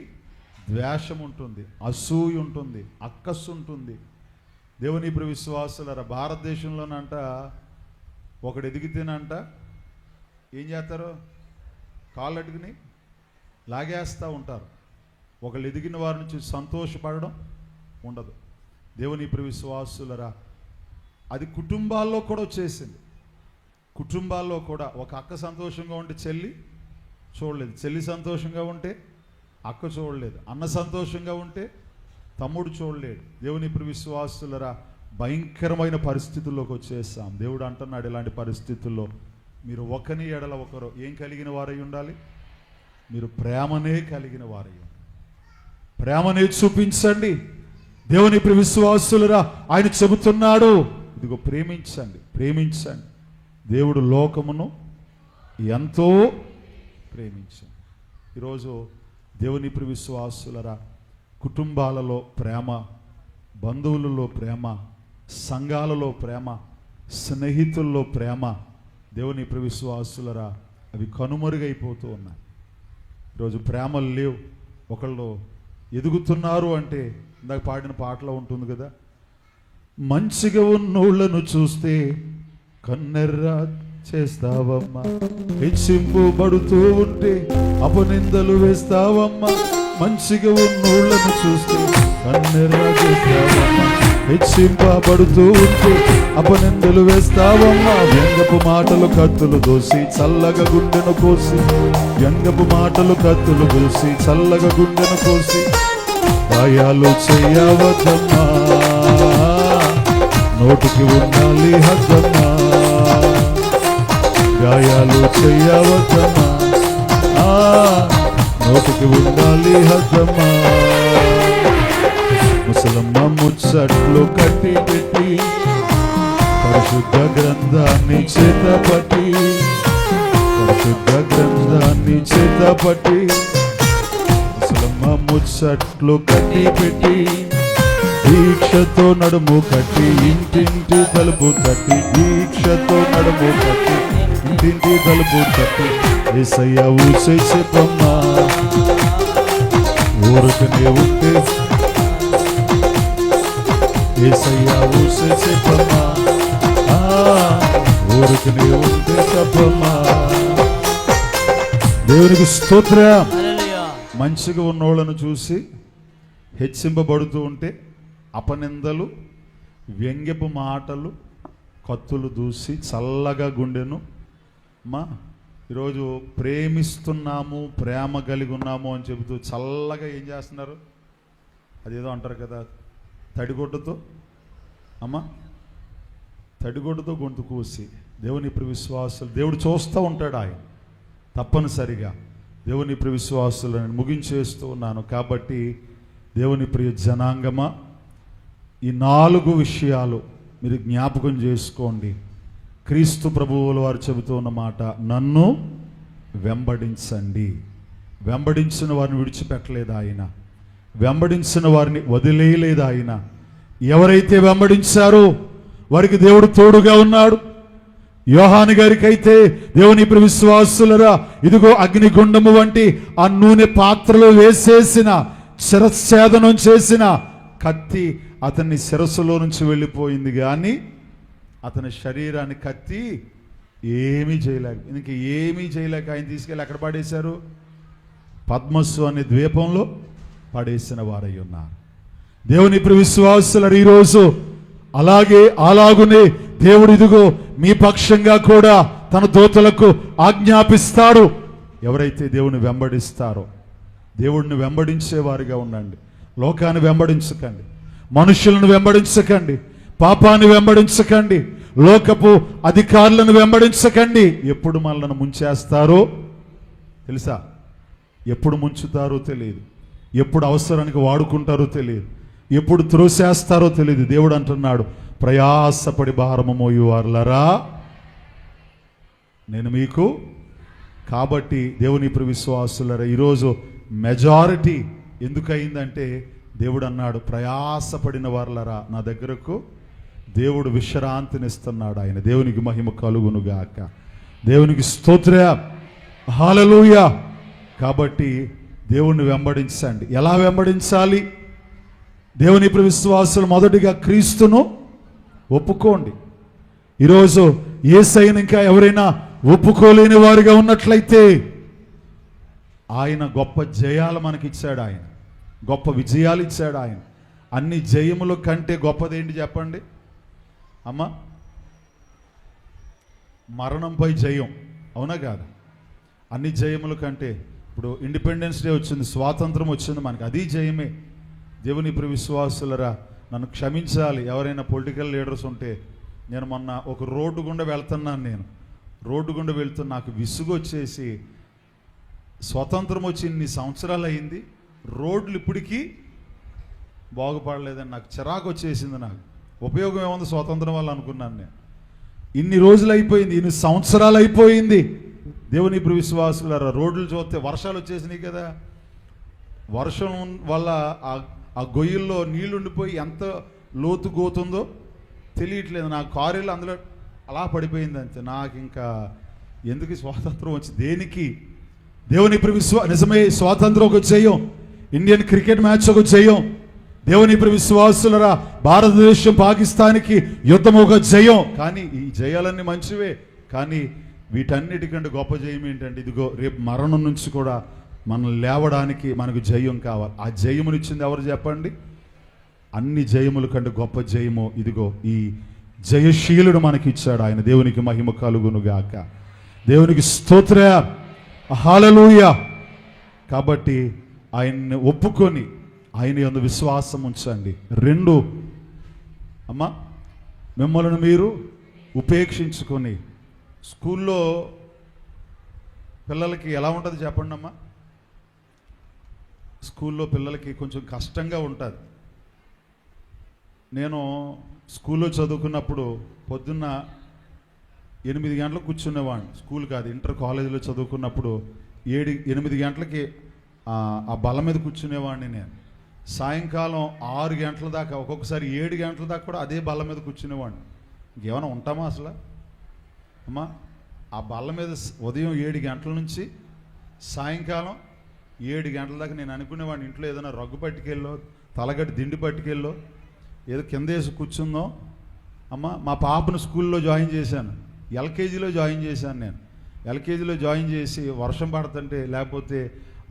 ద్వేషం ఉంటుంది, అసూయ ఉంటుంది, అక్కస్సు ఉంటుంది. దేవుని ఇప్పుడు విశ్వాసులరా, భారతదేశంలోనంట ఒకడు ఎదిగితేనంట ఏం చేస్తారు? కాళ్ళు అడుగుని లాగేస్తూ ఉంటారు. ఒకళ్ళు ఎదిగిన వారి నుంచి సంతోషపడడం ఉండదు. దేవుని ఇప్పుడు విశ్వాసులరా, అది కుటుంబాల్లో కూడా వచ్చేసింది. కుటుంబాల్లో కూడా ఒక అక్క సంతోషంగా ఉంటే చెల్లి చూడలేదు, చెల్లి సంతోషంగా ఉంటే అక్క చూడలేదు, అన్న సంతోషంగా ఉంటే తమ్ముడు చూడలేడు. దేవుని ఇప్పుడు విశ్వాసులరా, భయంకరమైన పరిస్థితుల్లోకి వచ్చేసాం. దేవుడు అంటున్నాడు, ఇలాంటి పరిస్థితుల్లో మీరు ఒకని ఎడల ఒకరు ఏం కలిగిన వారై ఉండాలి? మీరు ప్రేమనే కలిగిన వారై ఉండాలి. ప్రేమనే చూపించండి. దేవుని ఇప్పుడు విశ్వాసులరా, ఆయన చెబుతున్నాడు, ఇదిగో ప్రేమించండి, ప్రేమించండి. దేవుడు లోకమును ఎంతో ప్రేమించండి. ఈరోజు దేవుని ఇప్పుడు విశ్వాసులరా, కుటుంబాలలో ప్రేమ, బంధువులలో ప్రేమ, సంఘాలలో ప్రేమ, స్నేహితుల్లో ప్రేమ, దేవుని ఇప్పుడు విశ్వాసులరా, అవి కనుమరుగైపోతూ ఉన్నాయి. ఈరోజు ప్రేమలు లేవు. ఒకళ్ళు ఎదుగుతున్నారు అంటే ఇందాక పాడిన పాటలో ఉంటుంది కదా, మంచిగా ఉన్నోళ్లను చూస్తే కన్నెర్రా చేస్తావమ్మా, హెచ్చింపబడుతూ ఉంటే అపనిందలు వేస్తావమ్మా. మంచిగా ఉన్నోళ్లను చూస్తే కన్నెర్రా చేస్తావమ్మా, హెచ్చింపబడుతూ ఉంటే అపనిందలు వేస్తావమ్మా. వ్యంగపు మాటలు కత్తులు దోసి చల్లగా గుండెను కోసి, వ్యంగపు మాటలు కత్తులు దోసి చల్లగా గుండెను కోసి, గాయాలు చేయవద్దమ్మా, నోటికి ఉండాలి హద్దమ్మా, గాయాలు చేయవద్దమ్మా, నోటికి ఉండాలి హద్దమ్మా. ముసలమ్మ ముచ్చట్లు కట్టి పెట్టి పరిశుద్ధ గ్రంథాన్ని చేతపట్టి, పరిశుద్ధ గ్రంథాన్ని చేతపట్టి, ముసలమ్మ ముచ్చట్లు కట్టి పెట్టి, దీక్షతో నడుము కట్టి ఇంటింటి తలుపు తట్టి, దీక్షతో నడుము కట్టి ఇంటింటి తలుపు తట్టి, యేసయ్య ఊసే చెప్పమ్మా, ఊరుకనే ఉంటే యేసయ్య ఊసే చెప్పమ్మా, ఊరుకనే ఉంటే చెప్పమ్మా. దేవునికి స్తోత్రం. మంచిగా ఉన్నోళ్ళను చూసి హెచ్చింపబడుతూ ఉంటే అపనిందలు, వ్యంగ్యపు మాటలు, కత్తులు దూసి చల్లగా గుండెను మా. ఈరోజు ప్రేమిస్తున్నాము, ప్రేమ కలిగి ఉన్నాము అని చెబుతూ చల్లగా ఏం చేస్తున్నారు? అదేదో అంటారు కదా, తడిగొడ్డతో తడిగొడ్డతో గొంతు కూసి. దేవుని ఇప్పుడు విశ్వాసులు, దేవుడు చూస్తూ ఉంటాడు. ఆయన తప్పనిసరిగా దేవుని ప్రియ విశ్వాసులను ముగించేస్తూ ఉన్నాను. కాబట్టి దేవుని ప్రియ జనాంగమా, ఈ 4 విషయాలు మీరు జ్ఞాపకం చేసుకోండి. క్రీస్తు ప్రభువుల వారు చెబుతూ ఉన్న మాట, నన్ను వెంబడించండి. వెంబడించిన వారిని విడిచిపెట్టలేదు ఆయన, వెంబడించిన వారిని వదిలేయలేదు ఆయన. ఎవరైతే వెంబడించారో వారికి దేవుడు తోడుగా ఉన్నాడు. యోహాను గారికి అయితే దేవుని ప్రియ విశ్వాసులరా, ఇదిగో అగ్నిగుండము వంటి ఆ నూనె పాత్రలో వేసేసిన, శిరచ్ఛేదనం చేసిన కత్తి అతన్ని శిరస్సులో నుంచి వెళ్ళిపోయింది, కానీ అతని శరీరాన్ని కత్తి ఏమీ చేయలేక, ఇంక ఏమీ చేయలేక ఆయన తీసుకెళ్ళి ఎక్కడ పడేశారు? పద్మస్సు అనే ద్వీపంలో పడేసిన వారై ఉన్నారు. దేవుని ప్రియ విశ్వాసులరు, ఈరోజు అలాగునే దేవుడు ఇదిగో మీ పక్షంగా కూడా తన దూతలకు ఆజ్ఞాపిస్తాడు. ఎవరైతే దేవుని వెంబడిస్తారో, దేవుడిని వెంబడించేవారిగా ఉండండి. లోకాన్ని వెంబడించకండి, మనుషులను వెంబడించకండి, పాపాన్ని వెంబడించకండి, లోకపు అధికారులను వెంబడించకండి. ఎప్పుడు మనల్ని ముంచేస్తారో తెలుసా? ఎప్పుడు ముంచుతారో తెలియదు, ఎప్పుడు అవసరానికి వాడుకుంటారో తెలియదు, ఎప్పుడు త్రోసేస్తారో తెలియదు. దేవుడు అంటున్నాడు, ప్రయాసపడి భారము మోయువారులారా నేను మీకు. కాబట్టి దేవుని ఇప్పుడు విశ్వాసులారా, ఈరోజు మెజారిటీ ఎందుకు అయిందంటే దేవుడు అన్నాడు, ప్రయాసపడిన వారులారా నా దగ్గరకు. దేవుడు విశ్రాంతినిస్తున్నాడు. ఆయన దేవునికి మహిమ కలుగునుగాక. దేవునికి స్తోత్రం, హల్లెలూయా. కాబట్టి దేవుణ్ణి వెంబడించండి. ఎలా వెంబడించాలి? దేవుని ఇప్పుడు విశ్వాసులు మొదటిగా క్రీస్తును ఒప్పుకోండి. ఈరోజు యేసయ్యను ఇంకా ఎవరైనా ఒప్పుకోలేని వారిగా ఉన్నట్లయితే ఆయన గొప్ప జయాలు మనకిచ్చాడు. ఆయన గొప్ప విజయాలు ఇచ్చాడు. ఆయన అన్ని జయముల కంటే గొప్పదేంటి చెప్పండి అమ్మా? మరణంపై జయం, అవునా కాదు? అన్ని జయముల కంటే ఇప్పుడు ఇండిపెండెన్స్ డే వచ్చింది, స్వాతంత్రం వచ్చింది మనకి, అది జయమే. దేవుని ఇప్పుడు విశ్వాసులరా నన్ను క్షమించాలి ఎవరైనా పొలిటికల్ లీడర్స్ ఉంటే. నేను మొన్న ఒక రోడ్డు గుండా వెళ్తున్నాను. నేను రోడ్డు గుండా వెళ్తున్నా, నాకు విసుగు వచ్చేసి, స్వతంత్రం వచ్చి ఇన్ని సంవత్సరాలు అయింది, రోడ్లు ఇప్పటికీ బాగుపడలేదని నాకు చిరాకు వచ్చేసింది. నాకు ఉపయోగం ఏముంది స్వాతంత్రం వల్ల అనుకున్నాను నేను. ఇన్ని రోజులు అయిపోయింది, ఇన్ని సంవత్సరాలు అయిపోయింది. దేవుని ఇప్పుడు విశ్వాసులారా రోడ్లు చూస్తే వర్షాలు వచ్చేసినాయి కదా, వర్షం వల్ల ఆ గొయ్యిల్లో నీళ్లు ఉండిపోయి ఎంత లోతు గోతుందో తెలియట్లేదు. నా కారులో అందులో అలా పడిపోయింది అంతే. నాకు ఇంకా ఎందుకు స్వాతంత్రం వచ్చి దేనికి? దేవుని ఇప్పుడు నిజమే స్వాతంత్రం ఒక జయం, ఇండియన్ క్రికెట్ మ్యాచ్ ఒక జయం. దేవుని ఇప్పుడు విశ్వాసులరా భారతదేశం పాకిస్తాన్కి యుద్ధం ఒక జయం. కానీ ఈ జయాలన్నీ మంచివే, కానీ వీటన్నిటికంటే గొప్ప జయం ఏంటంటే ఇదిగో రేపు మరణం నుంచి కూడా మనం లేవడానికి మనకు జయం కావాలి. ఆ జయమునిచ్చింది ఎవరు చెప్పండి? అన్ని జయముల కంటే గొప్ప జయము ఇదిగో ఈ జయశీలుడు మనకిచ్చాడు ఆయన. దేవునికి మహిమ కలుగునుగాక. దేవునికి స్తోత్రం, హల్లెలూయా. కాబట్టి ఆయన్ని ఒప్పుకొని ఆయన యందు విశ్వాసం ఉంచండి. 2 అమ్మా, మిమ్మల్ని మీరు ఉపేక్షించుకొని. స్కూల్లో పిల్లలకి ఎలా ఉంటుంది చెప్పండి అమ్మా? స్కూల్లో పిల్లలకి కొంచెం కష్టంగా ఉంటుంది. నేను స్కూల్లో చదువుకున్నప్పుడు పొద్దున్న 8 గంటలకు కూర్చునేవాడిని. స్కూల్ కాదు, ఇంటర్ కాలేజీలో చదువుకున్నప్పుడు 8 గంటలకి ఆ బల్ల మీద కూర్చునేవాడిని నేను. సాయంకాలం 6 గంటల దాకా, ఒక్కొక్కసారి 7 గంటల దాకా కూడా అదే బల్ల మీద కూర్చునేవాడిని. ఇంకేమైనా ఉంటామా అసలు అమ్మా? ఆ బల్ల మీద ఉదయం 7 గంటల నుంచి సాయంకాలం 7 గంటల దాకా నేను అనుకునేవాడిని ఇంట్లో ఏదైనా రగ్గు పట్టుకెళ్ళో, తలగట్టి దిండి పట్టుకెళ్ళో, ఏదో కింద వేసి కూర్చుందో. అమ్మ, మా పాపను స్కూల్లో జాయిన్ చేశాను, ఎల్కేజీలో జాయిన్ చేశాను నేను. ఎల్కేజీలో జాయిన్ చేసి వర్షం పడుతుంటే, లేకపోతే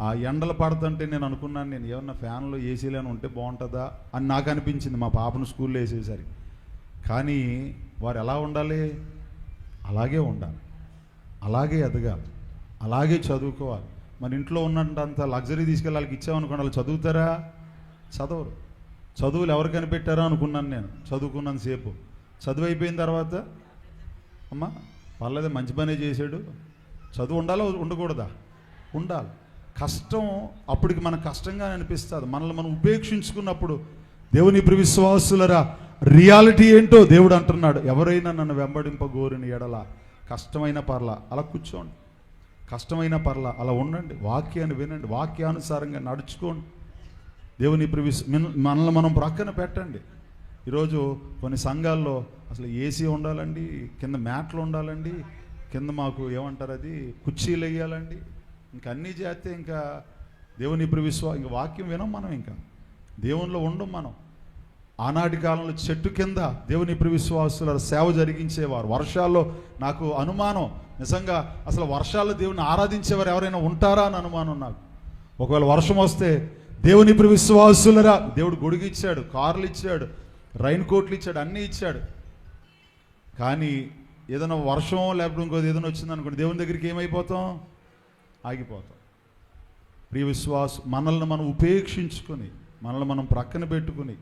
ఆ ఎండలు పడుతుంటే నేను అనుకున్నాను, నేను ఏమన్నా ఫ్యాన్లో ఏసీలో ఉంటే బాగుంటుందా అని నాకు అనిపించింది మా పాపను స్కూల్లో వేసేసరికి. కానీ వారు ఎలా ఉండాలి? అలాగే ఉండాలి, అలాగే ఎదగాలి, అలాగే చదువుకోవాలి. మన ఇంట్లో ఉన్నంత లగ్జరీ తీసుకెళ్ళి వాళ్ళకి ఇచ్చామనుకోండి, వాళ్ళు చదువుతారా? చదవరు. చదువులు ఎవరు కనిపెట్టారో అనుకున్నాను నేను చదువుకున్నంతసేపు. చదువు అయిపోయిన తర్వాత అమ్మ పర్లేదు మంచి పనే చేశాడు, చదువు ఉండాలో ఉండకూడదా? ఉండాలి. కష్టం అప్పటికి మనకు కష్టంగా అనిపిస్తుంది. మనల్ని మనం ఉపేక్షించుకున్నప్పుడు దేవుని ఇప్పుడు విశ్వాసులరా రియాలిటీ ఏంటో దేవుడు అంటున్నాడు, ఎవరైనా నన్ను వెంబడింపగోరిన ఎడల కష్టమైన పర్లా అలా కూర్చోండి, కష్టమైన పర్లా అలా ఉండండి, వాక్యాన్ని వినండి, వాక్యానుసారంగా నడుచుకోండి. దేవుని ఇప్పుడు మనల్ని మనం ప్రక్కన పెట్టండి. ఈరోజు కొన్ని సంఘాల్లో అసలు ఏసీ ఉండాలండి, కింద మ్యాట్లు ఉండాలండి, కింద మాకు ఏమంటారు అది కుర్చీలు వేయాలండి, ఇంకా అన్నీ చేస్తే ఇంకా దేవుని ఇప్పుడు ఇంకా వాక్యం వినం మనం, ఇంకా దేవునిలో ఉండం మనం. ఆనాటి కాలంలో చెట్టు కింద దేవుని ఇప్పుడు విశ్వాసుల సేవ జరిగించేవారు. వర్షాల్లో నాకు అనుమానం, నిజంగా అసలు వర్షాల్లో దేవుని ఆరాధించేవారు ఎవరైనా ఉంటారా అని అనుమానం నాకు. ఒకవేళ వర్షం వస్తే దేవుని ఇప్పుడు విశ్వాసులరా, దేవుడు గొడుగు ఇచ్చాడు, కార్లు ఇచ్చాడు, రైన్ కోట్లు ఇచ్చాడు, అన్నీ ఇచ్చాడు. కానీ ఏదైనా వర్షం లేకపోతే ఇంకోది ఏదైనా వచ్చింది అనుకోండి, దేవుని దగ్గరికి ఏమైపోతాం? ఆగిపోతాం. ప్రియ విశ్వాస మనల్ని మనం ఉపేక్షించుకొని మనల్ని మనం ప్రక్కన పెట్టుకుని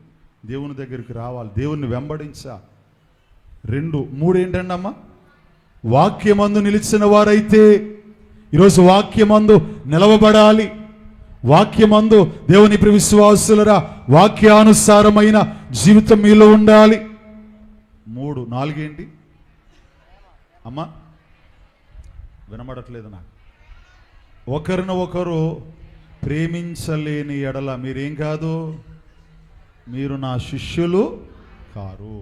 దేవుని దగ్గరికి రావాలి, దేవుణ్ణి వెంబడించా. 2, 3 ఏంటండి అమ్మా? వాక్యమందు నిలిచిన వారైతే ఈరోజు వాక్యమందు నిలవబడాలి. వాక్యమందు దేవుని ప్రియ విశ్వాసులరా వాక్యానుసారమైన జీవితం మీలో ఉండాలి. 3, 4 ఏంటి అమ్మా? వినబడట్లేదు నాకు. ఒకరిని ఒకరు ప్రేమించలేని ఎడల మీరేం కాదు, మీరు నా శిష్యులు కారు.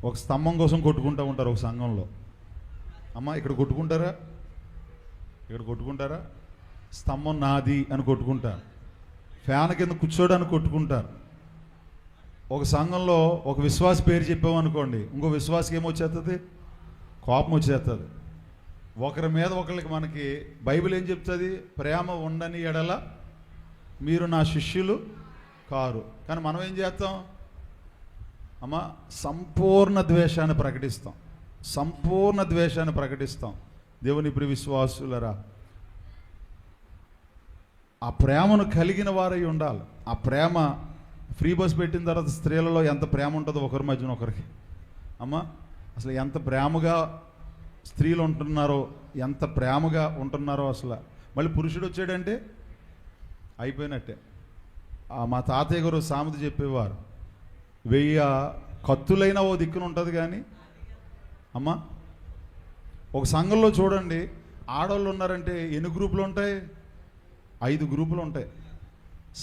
ఒక స్తంభం కోసం కొట్టుకుంటూ ఉంటారు ఒక సంఘంలో. అమ్మ ఇక్కడ కొట్టుకుంటారా? ఇక్కడ కొట్టుకుంటారా? స్తంభం నాది అని కొట్టుకుంటారు. ఫ్యాన్ కింద కూర్చోడానికి కొట్టుకుంటారు. ఒక సంఘంలో ఒక విశ్వాస పేరు చెప్పామనుకోండి, ఇంకో విశ్వాసకి ఏమొచ్చేస్తుంది? కోపం వచ్చేస్తుంది. ఒకరి మీద ఒకరికి మనకి బైబిల్ ఏం చెప్తుంది? ప్రేమ ఉండని ఎడల మీరు నా శిష్యులు కారు. కానీ మనం ఏం చేస్తాం అమ్మ? సంపూర్ణ ద్వేషాన్ని ప్రకటిస్తాం, సంపూర్ణ ద్వేషాన్ని ప్రకటిస్తాం. దేవుని ప్రియ విశ్వాసులరా, ఆ ప్రేమను కలిగిన వారై ఉండాలి. ఆ ప్రేమ ఫ్రీ బస్ పెట్టిన తర్వాత స్త్రీలలో ఎంత ప్రేమ ఉంటుందో ఒకరి మధ్యన ఒకరికి. అమ్మ అసలు ఎంత ప్రేమగా స్త్రీలు ఉంటున్నారో, ఎంత ప్రేమగా ఉంటున్నారో అసలు. మళ్ళీ పురుషుడు వచ్చాడంటే అయిపోయినట్టే. మా తాతయ్య గారు సామెత చెప్పేవారు, 1000 కత్తులైనా ఓ దిక్కున ఉంటుంది కానీ అమ్మ ఒక సంఘంలో చూడండి, ఆడవాళ్ళు ఉన్నారంటే ఎన్ని గ్రూపులు ఉంటాయి? 5 గ్రూపులు ఉంటాయి.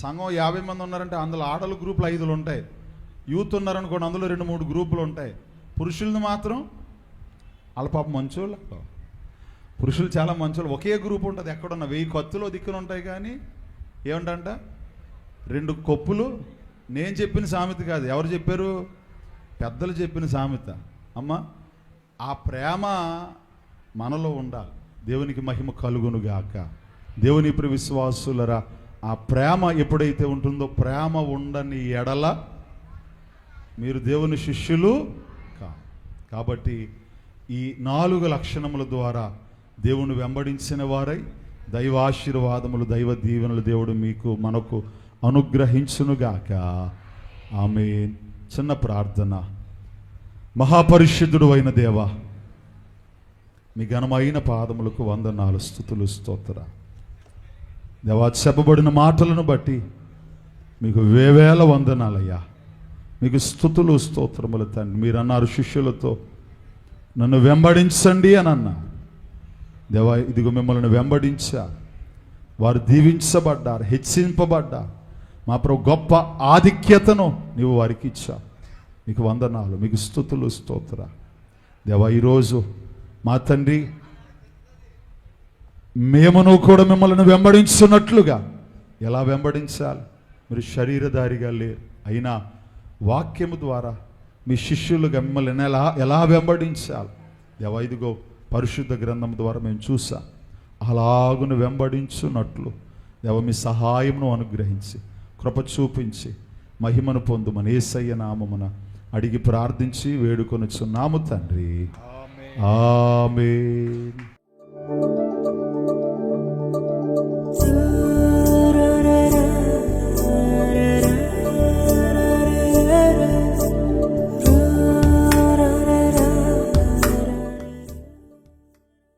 సంఘం 50 మంది ఉన్నారంటే అందులో ఆడవాళ్ళ గ్రూపులు 5 ఉంటాయి. యూత్ ఉన్నారనుకోండి, అందులో 2-3 గ్రూపులు ఉంటాయి. పురుషులను మాత్రం వాళ్ళ పాప మంచోళ్ళు, పురుషులు చాలా మంచోళ్ళు. ఒకే గ్రూప్ ఉంటుంది. ఎక్కడున్న 1000 కత్తులు దిక్కులు ఉంటాయి కానీ ఏమిటంట 2 కొప్పులు. నేను చెప్పిన సామెత కాదు, ఎవరు చెప్పారు? పెద్దలు చెప్పిన సామెత. అమ్మ ఆ ప్రేమ మనలో ఉండాలి. దేవునికి మహిమ కలుగునుగాక. దేవుని ప్రియ విశ్వాసులరా, ఆ ప్రేమ ఎప్పుడైతే ఉంటుందో, ప్రేమ ఉండని ఎడల మీరు దేవుని శిష్యులు కాబట్టి ఈ 4 లక్షణముల ద్వారా దేవుని వెంబడించిన వారై దైవాశీర్వాదములు, దైవ దీవెనలు దేవుడు మీకు మనకు అనుగ్రహించునుగాక. ఆమేన్. చిన్న ప్రార్థన. మహాపరిశుద్ధుడు అయిన దేవా, మీ ఘనమైన పాదములకు వందనాలు, స్తుతులు, స్తోత్ర. దేవా, చెప్పబడిన మాటలను బట్టి మీకు వేవేల వందనాలయ్యా. మీకు స్తుతులు, స్తోత్రములు తండ్రి. మీరు అన్నారు శిష్యులతో నన్ను వెంబడించండి అని అన్నా. దేవా, ఇదిగో మిమ్మల్ని వెంబడించా, వారు దీవించబడ్డారు, హెచ్చింపబడ్డారు. మా ప్రభు గొప్ప ఆధిక్యతను నీవు వారికి ఇచ్చా. మీకు వందనాలు, మీకు స్తుతులు, స్తోత్ర. దేవా, ఈరోజు మా తండ్రి మేమును కూడా మిమ్మల్ని వెంబడించున్నట్లుగా ఎలా వెంబడించాలి? మీరు శరీరధారిగా లేరు, అయినా వాక్యము ద్వారా మీ శిష్యులుగా మిమ్మల్ని ఎలా వెంబడించాలి? దేవా, ఇదిగో పరిశుద్ధ గ్రంథం ద్వారా మేము చూసాం. అలాగును వెంబడించున్నట్లు దేవ మీ సహాయమును అనుగ్రహించి, కృప చూపించి, మహిమను పొందుమని యేసయ్య నామమున అడిగి ప్రార్థించి వేడుకొనుచున్నాము తండ్రి. ఆమేన్.